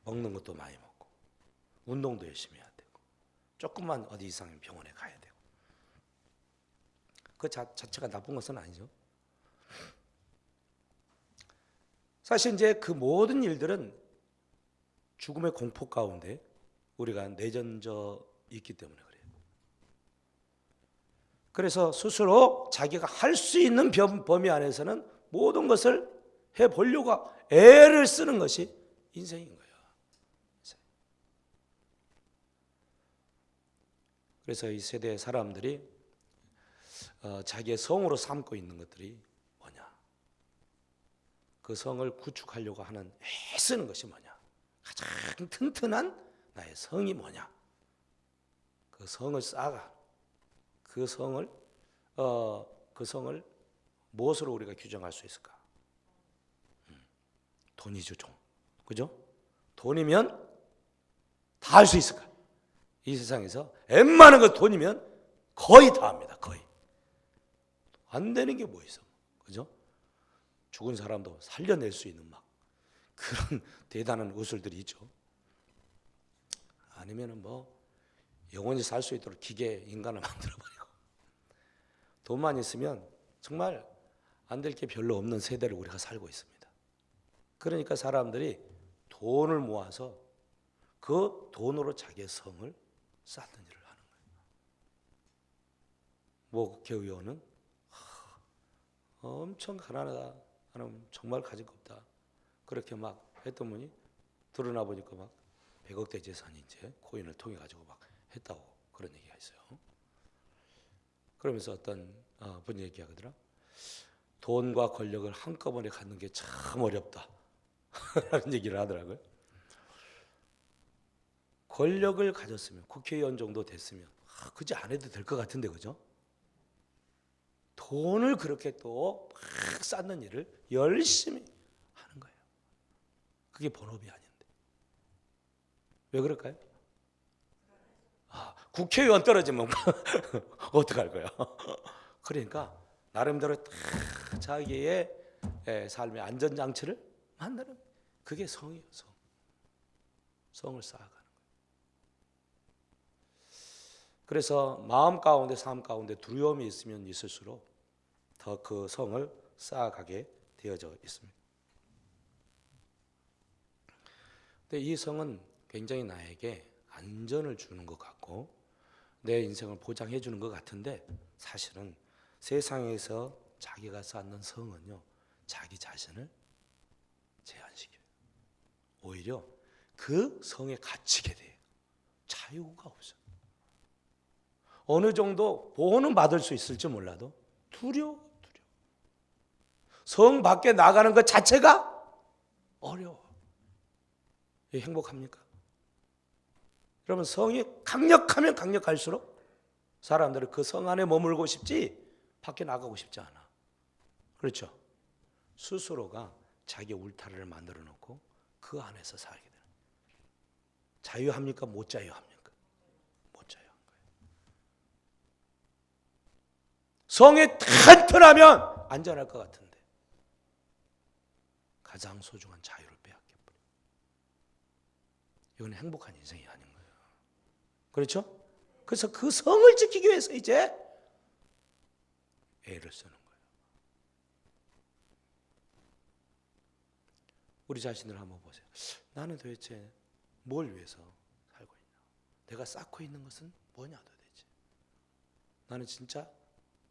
먹는 것도 많이 먹고 운동도 열심히 해야 되고 조금만 어디 이상하면 병원에 가야 되고 그 자체가 나쁜 것은 아니죠. 사실 이제 그 모든 일들은 죽음의 공포 가운데 우리가 내던져 있기 때문에 그래요. 그래서 스스로 자기가 할 수 있는 범위 안에서는 모든 것을 해보려고 애를 쓰는 것이 인생인 거예요. 그래서 이 세대의 사람들이 자기의 성으로 삼고 있는 것들이 뭐냐? 그 성을 구축하려고 하는 애쓰는 것이 뭐냐? 가장 튼튼한 나의 성이 뭐냐? 그 성을 쌓아. 그 성을 무엇으로 우리가 규정할 수 있을까? 돈이죠, 돈. 그죠? 돈이면 다 할 수 있을까? 이 세상에서 웬만한 거 돈이면 거의 다 합니다. 거의. 안 되는 게 뭐 있어? 그죠? 죽은 사람도 살려낼 수 있는 막 그런 대단한 의술들이 있죠. 아니면은 뭐 영원히 살 수 있도록 기계 인간을 만들어버리고 돈만 있으면 정말 안 될 게 별로 없는 세대를 우리가 살고 있습니다. 그러니까 사람들이 돈을 모아서 그 돈으로 자기의 성을 쌓는 일을 하는 거예요. 뭐 국회의원은 엄청 가난하다. 나는 정말 가진 거 없다. 그렇게 막 했던 분이 드러나 보니까 막 100억대 재산이 이제 코인을 통해 가지고 막 했다고 그런 얘기가 있어요. 그러면서 어떤 분이 얘기하더라. 돈과 권력을 한꺼번에 갖는 게 참 어렵다. 라는 얘기를 하더라고요. 권력을 가졌으면 국회의원 정도 됐으면 그지 안 해도 될 것 같은데 그죠? 돈을 그렇게 또 막 쌓는 일을 열심히 하는 거예요. 그게 본업이 아닌데. 왜 그럴까요? 국회의원 떨어지면 어떡할 거야? 그러니까 나름대로 딱 자기의 삶의 안전장치를 만드는 그게 성이에요. 성을 쌓아가는 거예요. 그래서 마음 가운데 삶 가운데 두려움이 있으면 있을수록 더 그 성을 쌓아가게 되어져 있습니다. 근데 이 성은 굉장히 나에게 안전을 주는 것 같고 내 인생을 보장해 주는 것 같은데 사실은 세상에서 자기가 쌓는 성은요 자기 자신을 제한시켜요. 오히려 그 성에 갇히게 돼요. 자유가 없어요. 어느 정도 보호는 받을 수 있을지 몰라도 두려워. 성 밖에 나가는 것 자체가 어려워. 행복합니까? 여러분 성이 강력하면 강력할수록 사람들은 그 성 안에 머물고 싶지 밖에 나가고 싶지 않아. 그렇죠? 스스로가 자기 울타리를 만들어 놓고 그 안에서 살게 되는 거예요. 자유합니까? 못 자유합니까? 못 자유한 거예요. 성이 튼튼하면 안전할 것 같은데 가장 소중한 자유를 빼앗겨버려. 이건 행복한 인생이 아닌 거예요. 그렇죠? 그래서 그 성을 지키기 위해서 이제 애를 쓰는 거예요. 우리 자신을 한번 보세요. 나는 도대체 뭘 위해서 살고 있냐? 내가 쌓고 있는 것은 뭐냐 도대체? 나는 진짜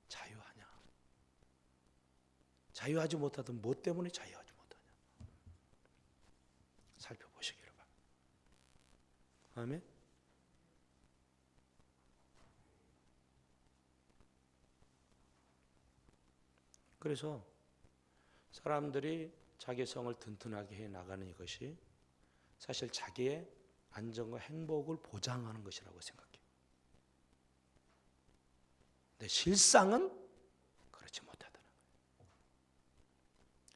자유하냐? 자유하지 못하던 뭐 때문에 자유하지 못하냐? 살펴보시기를 바랍니다. 아멘. 그래서 사람들이 자기 성을 튼튼하게 해 나가는 이것이 사실 자기의 안정과 행복을 보장하는 것이라고 생각해요. 근데 실상은 그렇지 못하다는 거예요.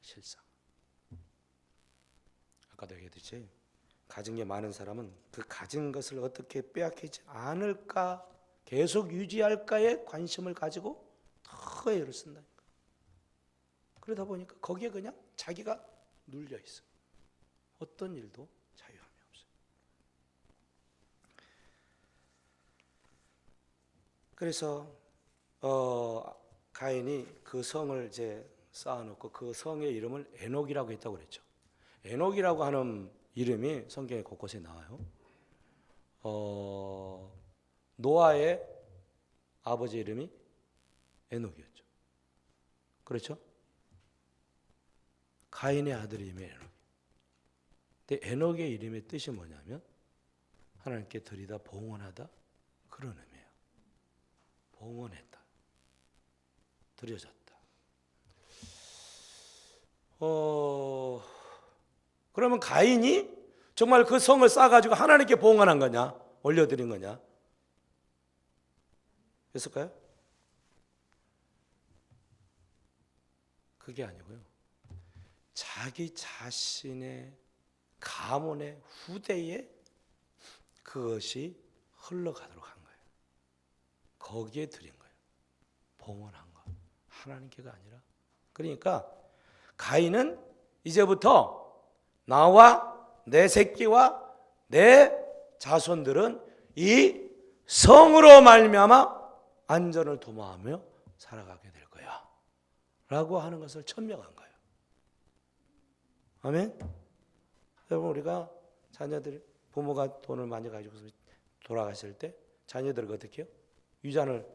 실상. 아까도 얘기했듯이 가진 게 많은 사람은 그 가진 것을 어떻게 빼앗기지 않을까 계속 유지할까에 관심을 가지고 더 애를 쓴다니까. 그러다 보니까 거기에 그냥 자기가 눌려 있어. 어떤 일도 자유함이 없어요. 그래서 가인이 그 성을 이제 쌓아놓고 그 성의 이름을 에녹이라고 했다고 그랬죠. 에녹이라고 하는 이름이 성경에 곳곳에 나와요. 노아의 아버지 이름이 에녹이었죠. 그렇죠? 가인의 아들 이름이 에녹. 근데 에녹의 이름의 뜻이 뭐냐면 하나님께 드리다 봉헌하다 그런 의미예요. 봉헌했다. 드려졌다. 그러면 가인이 정말 그 성을 쌓아가지고 하나님께 봉헌한 거냐? 올려드린 거냐? 했을까요? 그게 아니고요. 자기 자신의 가문의 후대에 그것이 흘러가도록 한 거예요. 거기에 드린 거예요. 봉헌한 거. 하나님께가 아니라. 그러니까 가인은 이제부터 나와 내 새끼와 내 자손들은 이 성으로 말미암아 안전을 도모하며 살아가게 될 거야 라고 하는 것을 천명한 거예요. 아멘. 여러분, 우리가 자녀들, 부모가 돈을 많이 가지고 돌아가실 때 자녀들에게 어떻게 해요? 유산을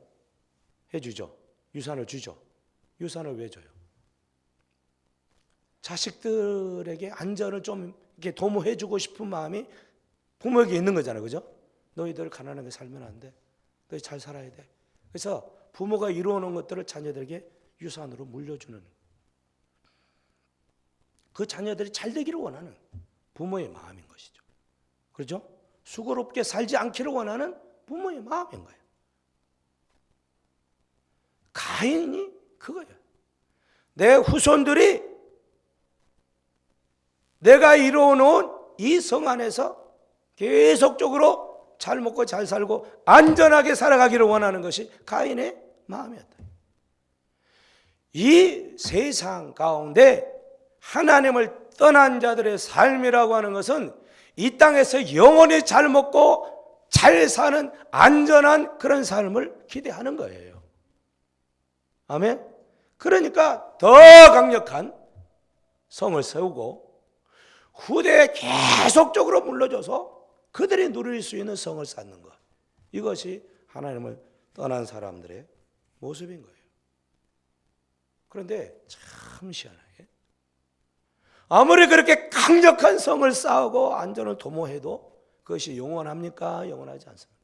해주죠. 유산을 주죠. 유산을 왜 줘요? 자식들에게 안전을 좀 이렇게 도모해주고 싶은 마음이 부모에게 있는 거잖아요. 그죠? 너희들 가난하게 살면 안 돼. 너희 잘 살아야 돼. 그래서 부모가 이루어놓은 것들을 자녀들에게 유산으로 물려주는, 그 자녀들이 잘 되기를 원하는 부모의 마음인 것이죠. 그렇죠? 수고롭게 살지 않기를 원하는 부모의 마음인 거예요. 가인이 그거예요. 내 후손들이 내가 이루어놓은 이 성 안에서 계속적으로 잘 먹고 잘 살고 안전하게 살아가기를 원하는 것이 가인의 마음이었다. 이 세상 가운데 하나님을 떠난 자들의 삶이라고 하는 것은 이 땅에서 영원히 잘 먹고 잘 사는 안전한 그런 삶을 기대하는 거예요. 아멘. 그러니까 더 강력한 성을 세우고 후대에 계속적으로 물러줘서 그들이 누릴 수 있는 성을 쌓는 것, 이것이 하나님을 떠난 사람들의 모습인 거예요. 그런데 참 희한하게 아무리 그렇게 강력한 성을 쌓고 안전을 도모해도 그것이 영원합니까? 영원하지 않습니다.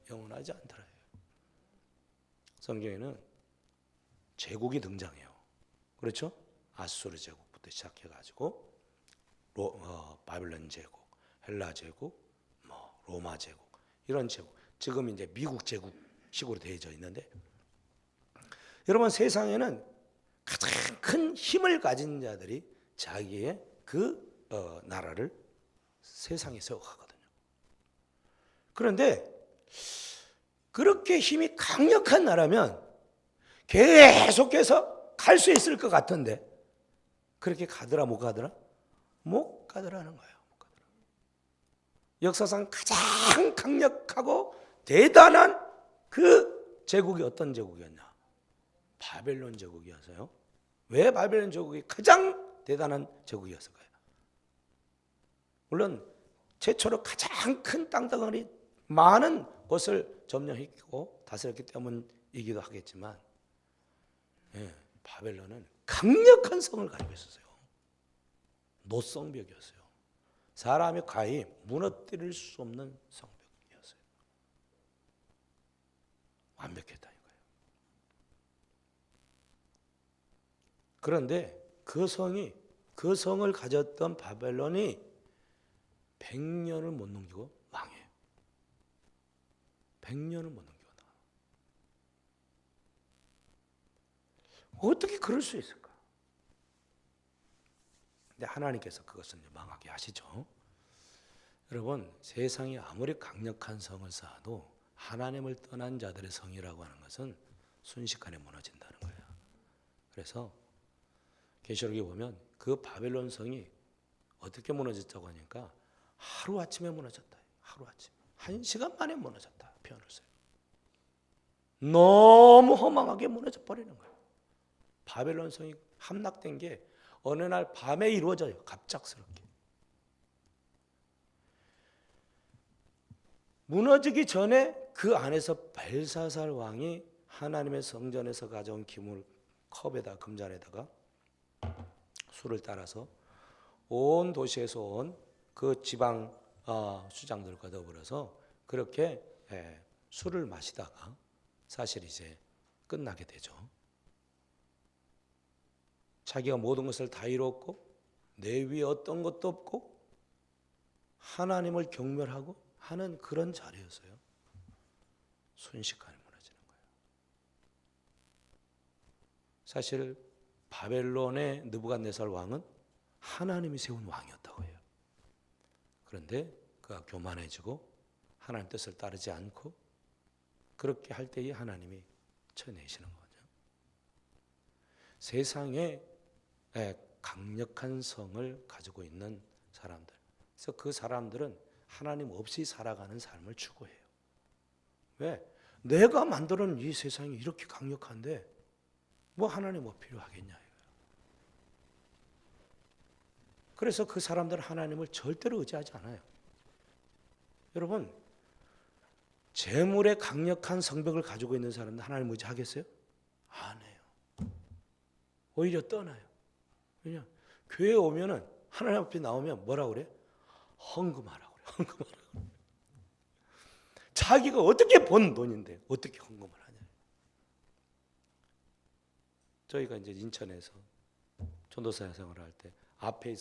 영원하지 않더라요. 성경에는 제국이 등장해요. 그렇죠? 아수르 제국부터 시작해가지고 바벨론 제국, 헬라 제국, 로마 제국, 이런 제국, 지금 이제 미국 제국식으로 되어져 있는데, 여러분, 세상에는 가장 큰 힘을 가진 자들이 자기의 그 나라를 세상에 세워가거든요. 그런데 그렇게 힘이 강력한 나라면 계속해서 갈 수 있을 것 같은데, 그렇게 가더라 못 가더라? 못 가더라는 거예요. 못 가더라. 역사상 가장 강력하고 대단한 그 제국이 어떤 제국이었냐? 바벨론 제국이었어요. 왜 바벨론 제국이 가장 대단한 제국이었을까요? 물론 최초로 가장 큰 땅덩어리 많은 곳을 점령했고 다스렸기 때문이기도 하겠지만, 바벨론은 강력한 성을 가지고 있었어요. 노성벽이었어요. 사람이 가히 무너뜨릴 수 없는 성벽이었어요. 완벽했다 이거예요. 그런데 그 성을 가졌던 바벨론이 100년을 못 넘기고 망해요. 100년을 못 넘기고 망해요. 어떻게 그럴 수 있을까? 근데 하나님께서 그것은 망하게 하시죠. 여러분, 세상이 아무리 강력한 성을 쌓아도 하나님을 떠난 자들의 성이라고 하는 것은 순식간에 무너진다는 거예요. 그래서 계시록에 보면 그 바벨론 성이 어떻게 무너졌다고 하니까 하루아침에 무너졌다. 하루아침. 1시간 만에 무너졌다. 표현을 써요. 너무 허망하게 무너져 버리는 거예요. 바벨론 성이 함락된 게 어느 날 밤에 이루어져요. 갑작스럽게. 무너지기 전에 그 안에서 벨사살 왕이 하나님의 성전에서 가져온 기물 컵에다 금잔에다가 술을 따라서 온 도시에서 온 그 지방 수장들과 더불어서 그렇게 술을 마시다가 사실 이제 끝나게 되죠. 자기가 모든 것을 다 이뤘고 내 위에 어떤 것도 없고 하나님을 경멸하고 하는 그런 자리였어요. 순식간에 무너지는 거예요. 사실 바벨론의 느부갓네살 왕은 하나님이 세운 왕이었다고 해요. 그런데 그가 교만해지고 하나님 뜻을 따르지 않고 그렇게 할 때에 하나님이 쳐내시는 거죠. 세상에 강력한 성을 가지고 있는 사람들, 그래서 그 사람들은 하나님 없이 살아가는 삶을 추구해요. 왜? 내가 만드는 이 세상이 이렇게 강력한데 뭐 하나님 뭐 필요하겠냐. 그래서 그 사람들은 하나님을 절대로 의지하지 않아요. 여러분, 재물의 강력한 성벽을 가지고 있는 사람들 하나님 의지하겠어요? 안 해요. 오히려 떠나요. 왜냐? 교회에 오면은 하나님 앞에 나오면 뭐라고 그래? 헌금하라고 그래. 헌금하라고. 자기가 어떻게 번 돈인데 어떻게 헌금을 하냐. 저희가 이제 인천에서 전도사 생활을 할 때 앞에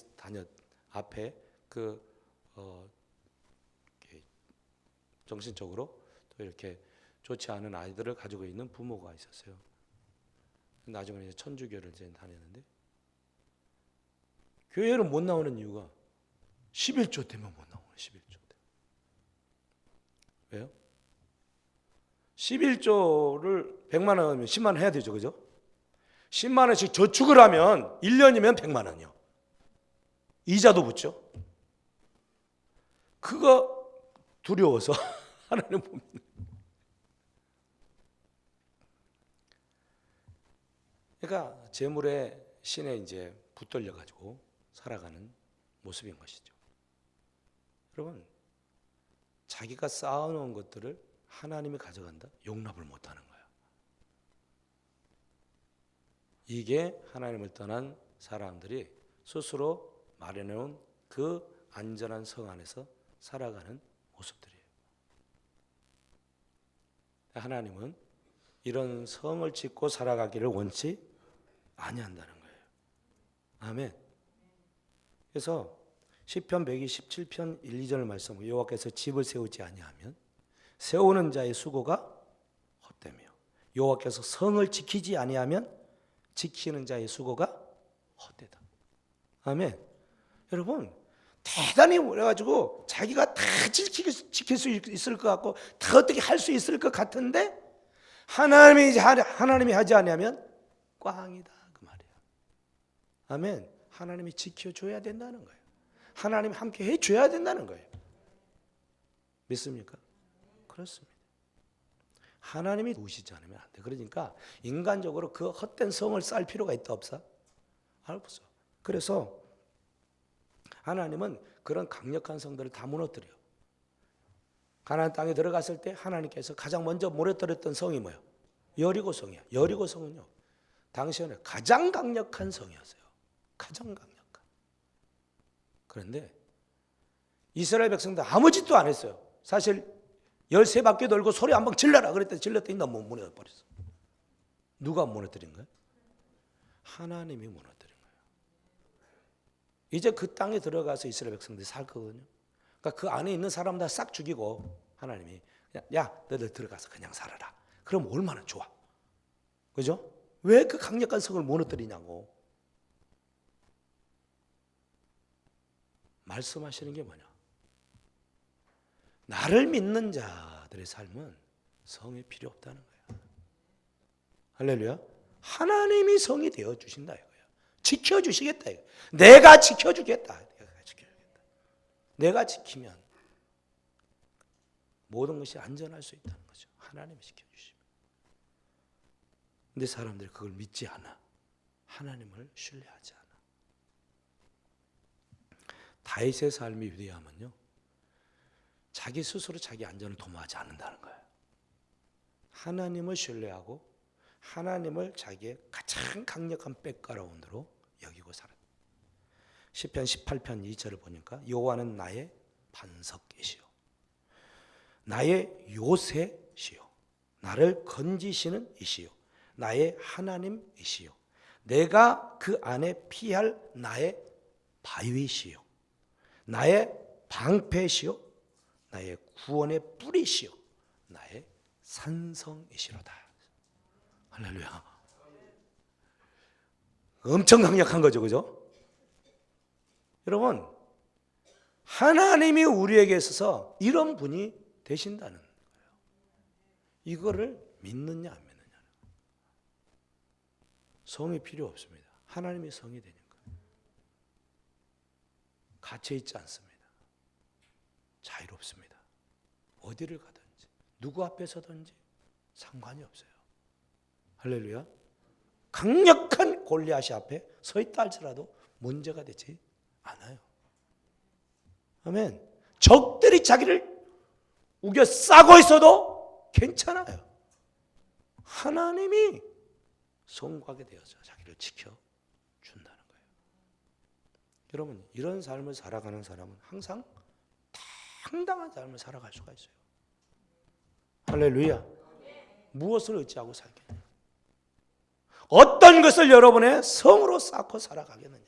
정신적으로 또 이렇게 좋지 않은 아이들을 가지고 있는 부모가 있었어요. 나중에 이제 천주교를 이제 다녔는데 교회를 못 나오는 이유가 11조 때문에 못 나오는 11조 때문에. 왜요? 11조를 100만 원이면 10만 원 해야 되죠, 그죠? 10만 원씩 저축을 하면 1년이면 100만 원이요. 이자도 붙죠. 그거 두려워서 하나님 못 믿는. 그러니까 재물의 신에 이제 붙들려 가지고 살아가는 모습인 것이죠. 여러분, 자기가 쌓아놓은 것들을 하나님이 가져간다? 용납을 못하는 거야. 이게 하나님을 떠난 사람들이 스스로 마련해온 그 안전한 성 안에서 살아가는 모습들이에요. 하나님은 이런 성을 짓고 살아가기를 원치 아니한다는 거예요. 아멘. 그래서 시편 127편 1, 2절 말씀, 여호와께서 집을 세우지 아니하면 세우는 자의 수고가 헛되며 여호와께서 성을 지키지 아니하면 지키는 자의 수고가 헛되다. 아멘. 여러분, 대단히 그래가지고 자기가 다 지킬 수 있을 것 같고 다 어떻게 할 수 있을 것 같은데 하나님이 하지 않으면 꽝이다 그 말이야. 아멘. 하나님이 지켜줘야 된다는 거예요. 하나님이 함께 해줘야 된다는 거예요. 믿습니까? 그렇습니다. 하나님이 도우시지 않으면 안 돼. 그러니까 인간적으로 그 헛된 성을 쌓을 필요가 있다 없어? 없어. 그래서 하나님은 그런 강력한 성들을 다 무너뜨려요. 가나안 땅에 들어갔을 때 하나님께서 가장 먼저 무너뜨렸던 성이 뭐예요? 여리고 성이야. 여리고 성은요, 당시에는 가장 강력한 성이었어요. 가장 강력한. 그런데 이스라엘 백성들 아무 짓도 안 했어요. 사실 13바퀴 돌고 소리 한번 질러라 그랬더니 질렀더니 너무 무너져버렸어. 누가 무너뜨린 거예요? 하나님이 무너뜨린 거예요. 이제 그 땅에 들어가서 이스라엘 백성들이 살 거거든요. 그러니까 그 안에 있는 사람 다 싹 죽이고 하나님이 그냥, 야 너들 들어가서 그냥 살아라. 그럼 얼마나 좋아. 그죠? 왜 그 강력한 성을 무너뜨리냐고. 말씀하시는 게 뭐냐? 나를 믿는 자들의 삶은 성이 필요 없다는 거예요. 할렐루야. 하나님이 성이 되어 주신다 이거예요. 지켜주시겠다 이거예요. 내가 지켜주겠다. 내가 지키면 모든 것이 안전할 수 있다는 거죠. 하나님이 지켜주시면. 근데 사람들이 그걸 믿지 않아. 하나님을 신뢰하지 않아. 다윗의 삶이 위대하면요, 자기 스스로 자기 안전을 도모하지 않는다는 거예요. 하나님을 신뢰하고 하나님을 자기의 가장 강력한 백그라운드로 여기고 살았다. 시편 18편 2절을 보니까 여호와는 나의 반석이시요 나의 요새시요 나를 건지시는 이시요 나의 하나님이시요 내가 그 안에 피할 나의 바위시요 나의 방패시요 나의 구원의 뿌리시요 나의 산성이시로다. 할렐루야. 엄청 강력한 거죠, 그죠? 여러분, 하나님이 우리에게 있어서 이런 분이 되신다는 거예요. 이거를 믿느냐 안 믿느냐. 성이 필요 없습니다. 하나님이 성이 되니까. 갇혀 있지 않습니다. 자유롭습니다. 어디를 가든지 누구 앞에 서든지 상관이 없어요. 할렐루야. 강력한 골리앗이 앞에 서 있다 할지라도 문제가 되지 않아요. 아멘. 적들이 자기를 우겨 싸고 있어도 괜찮아요. 하나님이 성곽에 되어서 자기를 지켜준다는 거예요. 여러분, 이런 삶을 살아가는 사람은 항상 당당한 삶을 살아갈 수가 있어요. 할렐루야. 무엇을 의지하고 살겠냐? 어떤 것을 여러분의 성으로 쌓고 살아가겠느냐?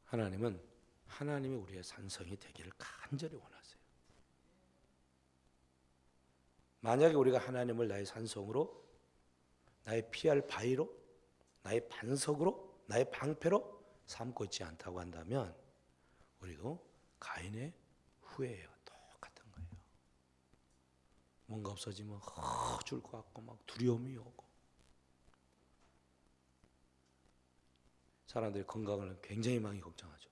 하나님은 하나님이 우리의 산성이 되기를 간절히 원하세요. 만약에 우리가 하나님을 나의 산성으로, 나의 피할 바위로, 나의 반석으로, 나의 방패로 삼고 있지 않다고 한다면 우리도 가인의 후회예요. 똑같은 거예요. 뭔가 없어지면 죽을 것 같고 막 두려움이 오고 사람들의 건강을 굉장히 많이 걱정하죠.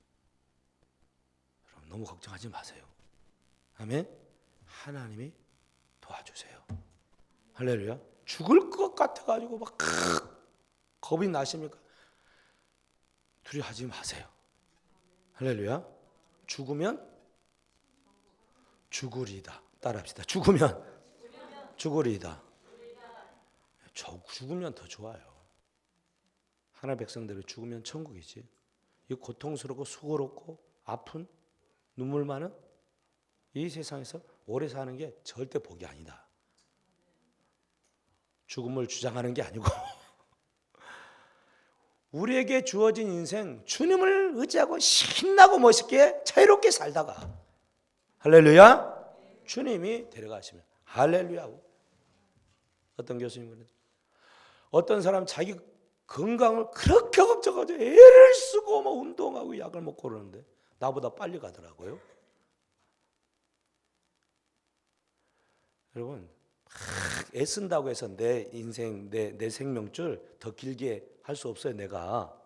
여러분 너무 걱정하지 마세요. 아멘. 하나님이 도와주세요. 할렐루야. 죽을 것 같아가지고 막 겁이 나십니까? 두려워하지 마세요. 할렐루야. 죽으면 죽으리다. 따라합시다. 죽으면 죽으리다. 죽으면 더 좋아요. 하나님의 백성들이 죽으면 천국이지. 이 고통스럽고 수고롭고 아픈 눈물 많은 이 세상에서 오래 사는 게 절대 복이 아니다. 죽음을 주장하는 게 아니고 우리에게 주어진 인생 주님을 의지하고 신나고 멋있게 자유롭게 살다가 할렐루야 주님이 데려가시면 할렐루야. 어떤 교수님은 어떤 사람 자기 건강을 그렇게 걱정하죠. 애를 쓰고 막 운동하고 약을 먹고 그러는데 나보다 빨리 가더라고요. 여러분 애쓴다고 해서 내 인생 내 생명줄 더 길게 할 수 없어요. 내가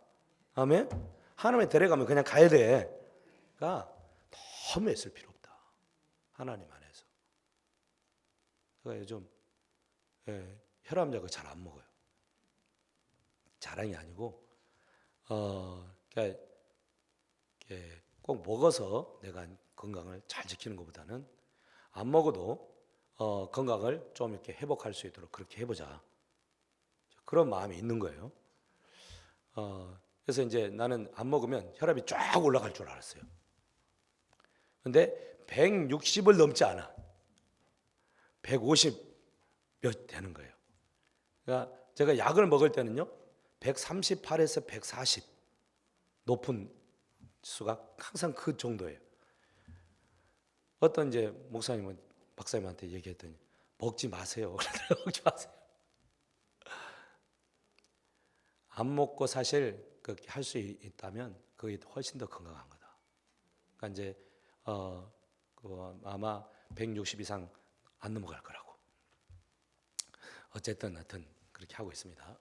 아멘. 하나님에 데려가면 그냥 가야 돼. 그러니까 너무 애쓸 필요 없다. 하나님 안에서. 제가 요즘 혈압약을 잘 안 먹어요. 자랑이 아니고 그러니까 꼭 먹어서 내가 건강을 잘 지키는 것보다는 안 먹어도 건강을 좀 이렇게 회복할 수 있도록 그렇게 해보자. 그런 마음이 있는 거예요. 그래서 이제 나는 안 먹으면 혈압이 쫙 올라갈 줄 알았어요. 근데 160을 넘지 않아. 150 몇 되는 거예요. 그러니까 제가 약을 먹을 때는요. 138에서 140 높은 수가 항상 그 정도예요. 어떤 이제 목사님은 박사님한테 얘기했더니 먹지 마세요. 먹지 마세요. 안 먹고 사실 그렇게 할 수 있다면 그게 훨씬 더 건강한 거다. 그러니까 이제 아마 160 이상 안 넘어갈 거라고. 어쨌든 하여튼 그렇게 하고 있습니다.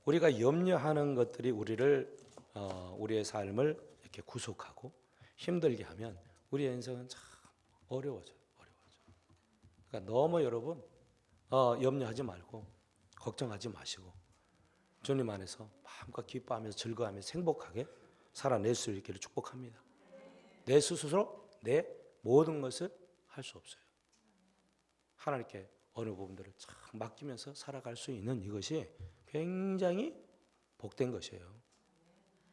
우리가 염려하는 것들이 우리의 삶을 이렇게 구속하고 힘들게 하면 우리의 인생은 참 어려워져요. 그러니까 너무 여러분 염려하지 말고 걱정하지 마시고 주님 안에서 마음껏 기뻐하면서 즐거워하면서 행복하게 살아낼 수 있기를 축복합니다. 내 스스로 내 모든 것을 할 수 없어요. 하나님께 어느 부분들을 참 맡기면서 살아갈 수 있는 이것이 굉장히 복된 것이에요.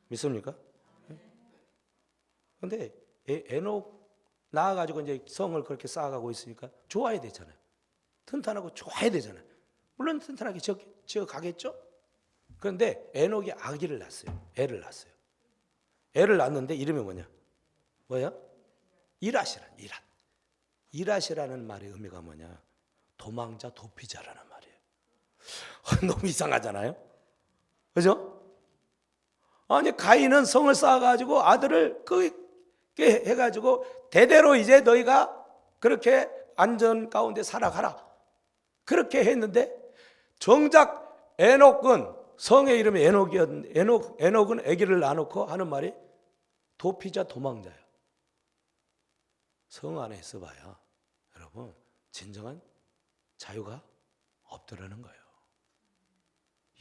믿습니까? 그런데 에녹 나와가지고 이제 성을 그렇게 쌓아가고 있으니까 좋아야 되잖아요. 튼튼하고 좋아야 되잖아요. 물론 튼튼하게 지어 가겠죠. 그런데 에녹이 아기를 낳았어요. 애를 낳았어요. 애를 낳았는데 이름이 뭐야? 이랏이라. 이랏이라는 말의 의미가 뭐냐? 도망자 도피자라는 말이에요. 너무 이상하잖아요. 그죠? 아니 가인은 성을 쌓아가지고 아들을 그게 해가지고 대대로 이제 너희가 그렇게 안전 가운데 살아가라 그렇게 했는데 정작 에녹은 성의 이름이 에녹은 아기를 낳아놓고 하는 말이 도피자 도망자예요. 성 안에 있어봐야 여러분 진정한 자유가 없더라는 거예요.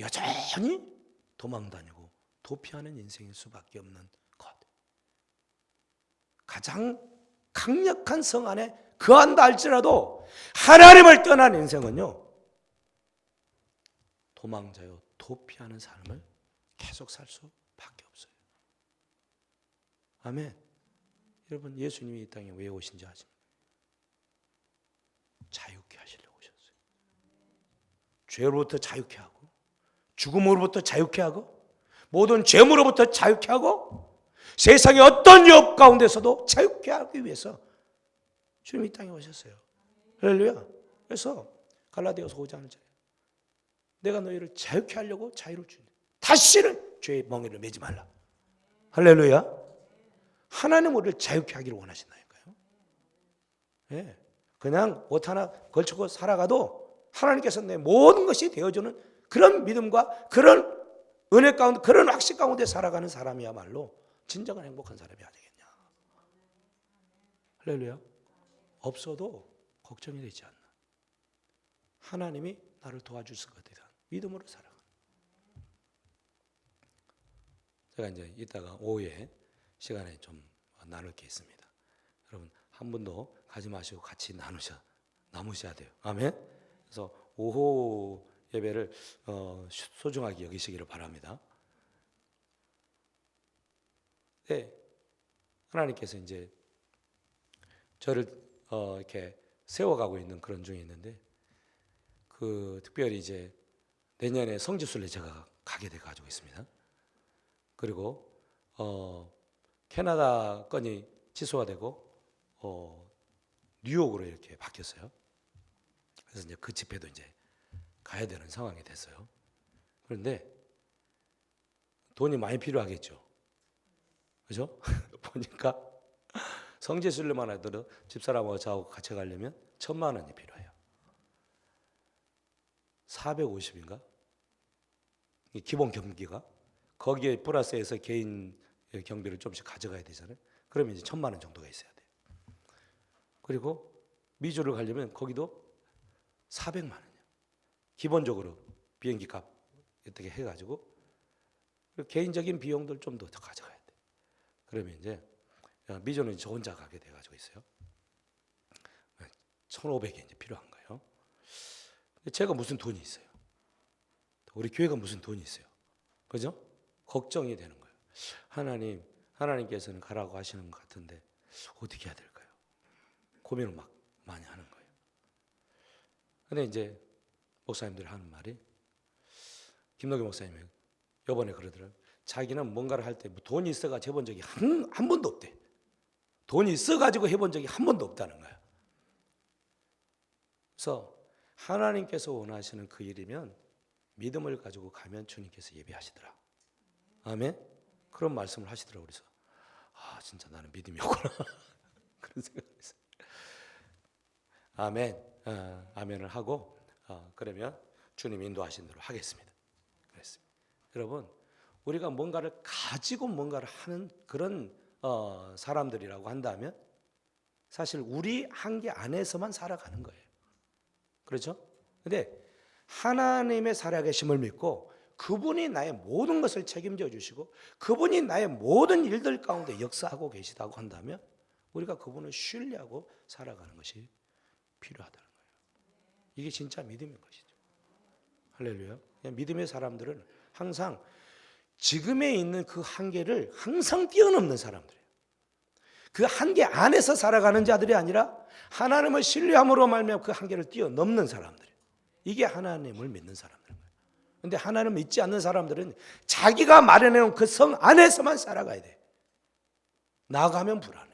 여전히 도망다니고 도피하는 인생일 수밖에 없는 것. 가장 강력한 성 안에 거한다 할지라도 하나님을 떠난 인생은요 도망자요 도피하는 삶을 계속 살 수밖에 없어요. 아멘. 여러분 예수님이 이 땅에 왜 오신지 아십니까? 자유케 하시려고 오셨어요. 죄로부터 자유케 하고 죽음으로부터 자유케 하고 모든 죄물로부터 자유케 하고 세상의 어떤 유업 가운데서도 자유케 하기 위해서 주님이 이 땅에 오셨어요. 할렐루야. 그래서 갈라디아서 5장 1절에 내가 너희를 자유케 하려고 자유를 주니 다시는 죄의 멍에를 매지 말라. 할렐루야. 하나님 우리를 자유케 하기를 원하신다니까요. 네. 그냥 옷 하나 걸치고 살아가도 하나님께서 내 모든 것이 되어주는 그런 믿음과 그런 은혜 가운데 그런 확신 가운데 살아가는 사람이야말로 진정한 행복한 사람이 아니겠냐. 할렐루야. 없어도 걱정이 되지 않나. 하나님이 나를 도와주실 것이다. 믿음으로 살아가. 제가 이제 이따가 오후에 시간에 좀 나눌 게 있습니다. 여러분 한 분도 가지 마시고 같이 나누셔야 돼요. 아멘. 그래서 오후 예배를 소중하게 여기시기를 바랍니다. 네, 하나님께서 이제 저를 이렇게 세워가고 있는 그런 중에 있는데 특별히 이제 내년에 성지순례 제가 가게 돼 가지고 있습니다. 그리고 캐나다 건이 취소가 되고 뉴욕으로 이렇게 바뀌었어요. 그래서 이제 그 집회도 이제 가야 되는 상황이 됐어요. 그런데 돈이 많이 필요하겠죠. 그죠? 보니까 성지순례만 하더라도 집사람하고 저하고 같이 가려면 1,000만 원이 필요해요. 450인가? 기본 경비가 거기에 플러스해서 개인 경비를 좀씩 가져가야 되잖아요. 그러면 이제 1,000만 원 정도가 있어야 돼요. 그리고 미주를 가려면 거기도 400만 원이에요. 기본적으로 비행기 값 어떻게 해가지고 개인적인 비용들 좀 더 가져가야 돼. 그러면 이제 미주는 저 혼자 가게 돼가지고 있어요. 1,500이 이제 필요한 거예요. 제가 무슨 돈이 있어요? 우리 교회가 무슨 돈이 있어요? 그죠? 걱정이 되는 거예요. 하나님께서는 가라고 하시는 것 같은데 어떻게 해야 될까요? 고민을 막 많이 하는 거예요. 근데 이제 목사님들이 하는 말이 김노기 목사님이 이번에 그러더라고요. 자기는 뭔가를 할 때 돈이 있어가지고 해본 적이 한 번도 없대. 돈이 있어가지고 해본 적이 한 번도 없다는 거예요. 그래서 하나님께서 원하시는 그 일이면 믿음을 가지고 가면 주님께서 예배하시더라. 아멘. 그런 말씀을 하시더라고요. 그래서 진짜 나는 믿음이 없구나. 그런 생각을 했어요. 아멘. 아멘을 하고 그러면 주님 인도하신 대로 하겠습니다. 그랬습니다. 여러분 우리가 뭔가를 가지고 뭔가를 하는 그런 사람들이라고 한다면 사실 우리 한계 안에서만 살아가는 거예요. 그렇죠? 근데 하나님의 살아계심을 믿고 그분이 나의 모든 것을 책임져 주시고 그분이 나의 모든 일들 가운데 역사하고 계시다고 한다면 우리가 그분을 신뢰하고 살아가는 것이 필요하다는 거예요. 이게 진짜 믿음인 것이죠. 할렐루야. 믿음의 사람들은 항상 지금에 있는 그 한계를 항상 뛰어넘는 사람들이에요. 그 한계 안에서 살아가는 자들이 아니라 하나님을 신뢰함으로 말미암아 그 한계를 뛰어넘는 사람들이에요. 이게 하나님을 믿는 사람들인 거예요. 그런데 하나님을 믿지 않는 사람들은 자기가 마련해 놓은 그 성 안에서만 살아가야 돼. 나가면 불안해.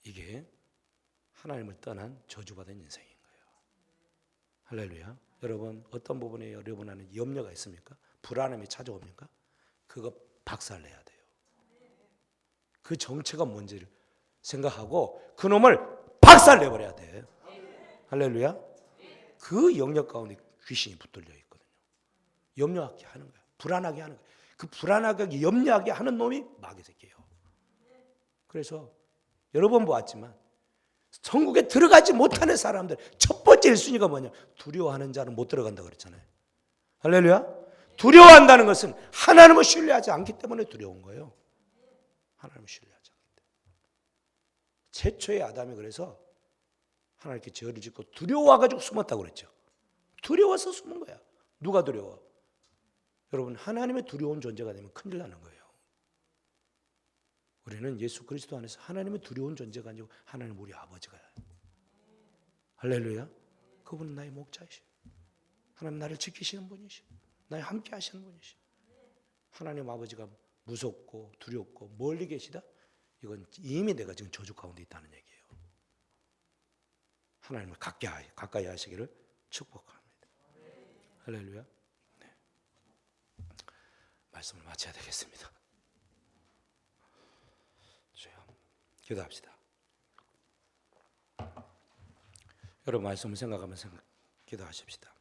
이게 하나님을 떠난 저주받은 인생인 거예요. 할렐루야. 여러분 어떤 부분에 여러분 안에 염려가 있습니까? 불안함이 찾아옵니까? 그거 박살내야 돼요. 그 정체가 뭔지를 생각하고 그 놈을 박살내버려야 돼. 할렐루야. 그 영역 가운데 귀신이 붙들려 있거든요. 염려하게 하는 거예요. 불안하게 하는 거예요. 그 불안하게 염려하게 하는 놈이 마귀 새끼예요. 그래서 여러 번 보았지만 천국에 들어가지 못하는 사람들 첫 번째 1순위가 뭐냐? 두려워하는 자는 못 들어간다고 그랬잖아요. 할렐루야. 두려워한다는 것은 하나님을 신뢰하지 않기 때문에 두려운 거예요. 하나님을 신뢰하지 않기 때문에. 최초의 아담이 그래서 하나님께 죄를 짓고 두려워가지고 숨었다고 그랬죠. 두려워서 숨은 거야. 누가 두려워? 여러분 하나님의 두려운 존재가 되면 큰일 나는 거예요. 우리는 예수 그리스도 안에서 하나님의 두려운 존재가 아니고 하나님 우리 아버지가. 할렐루야. 그분은 나의 목자이시오. 하나님 나를 지키시는 분이시오. 나와 함께 하시는 분이시오. 하나님 아버지가 무섭고 두렵고 멀리 계시다? 이건 이미 내가 지금 저주 가운데 있다는 얘기예요. 하나님을 가까이 하시기를 축복합니다. 할렐루야. 네. 말씀을 마쳐야 되겠습니다. 기도합시다. 여러분 말씀을 생각하면서 기도하십시다.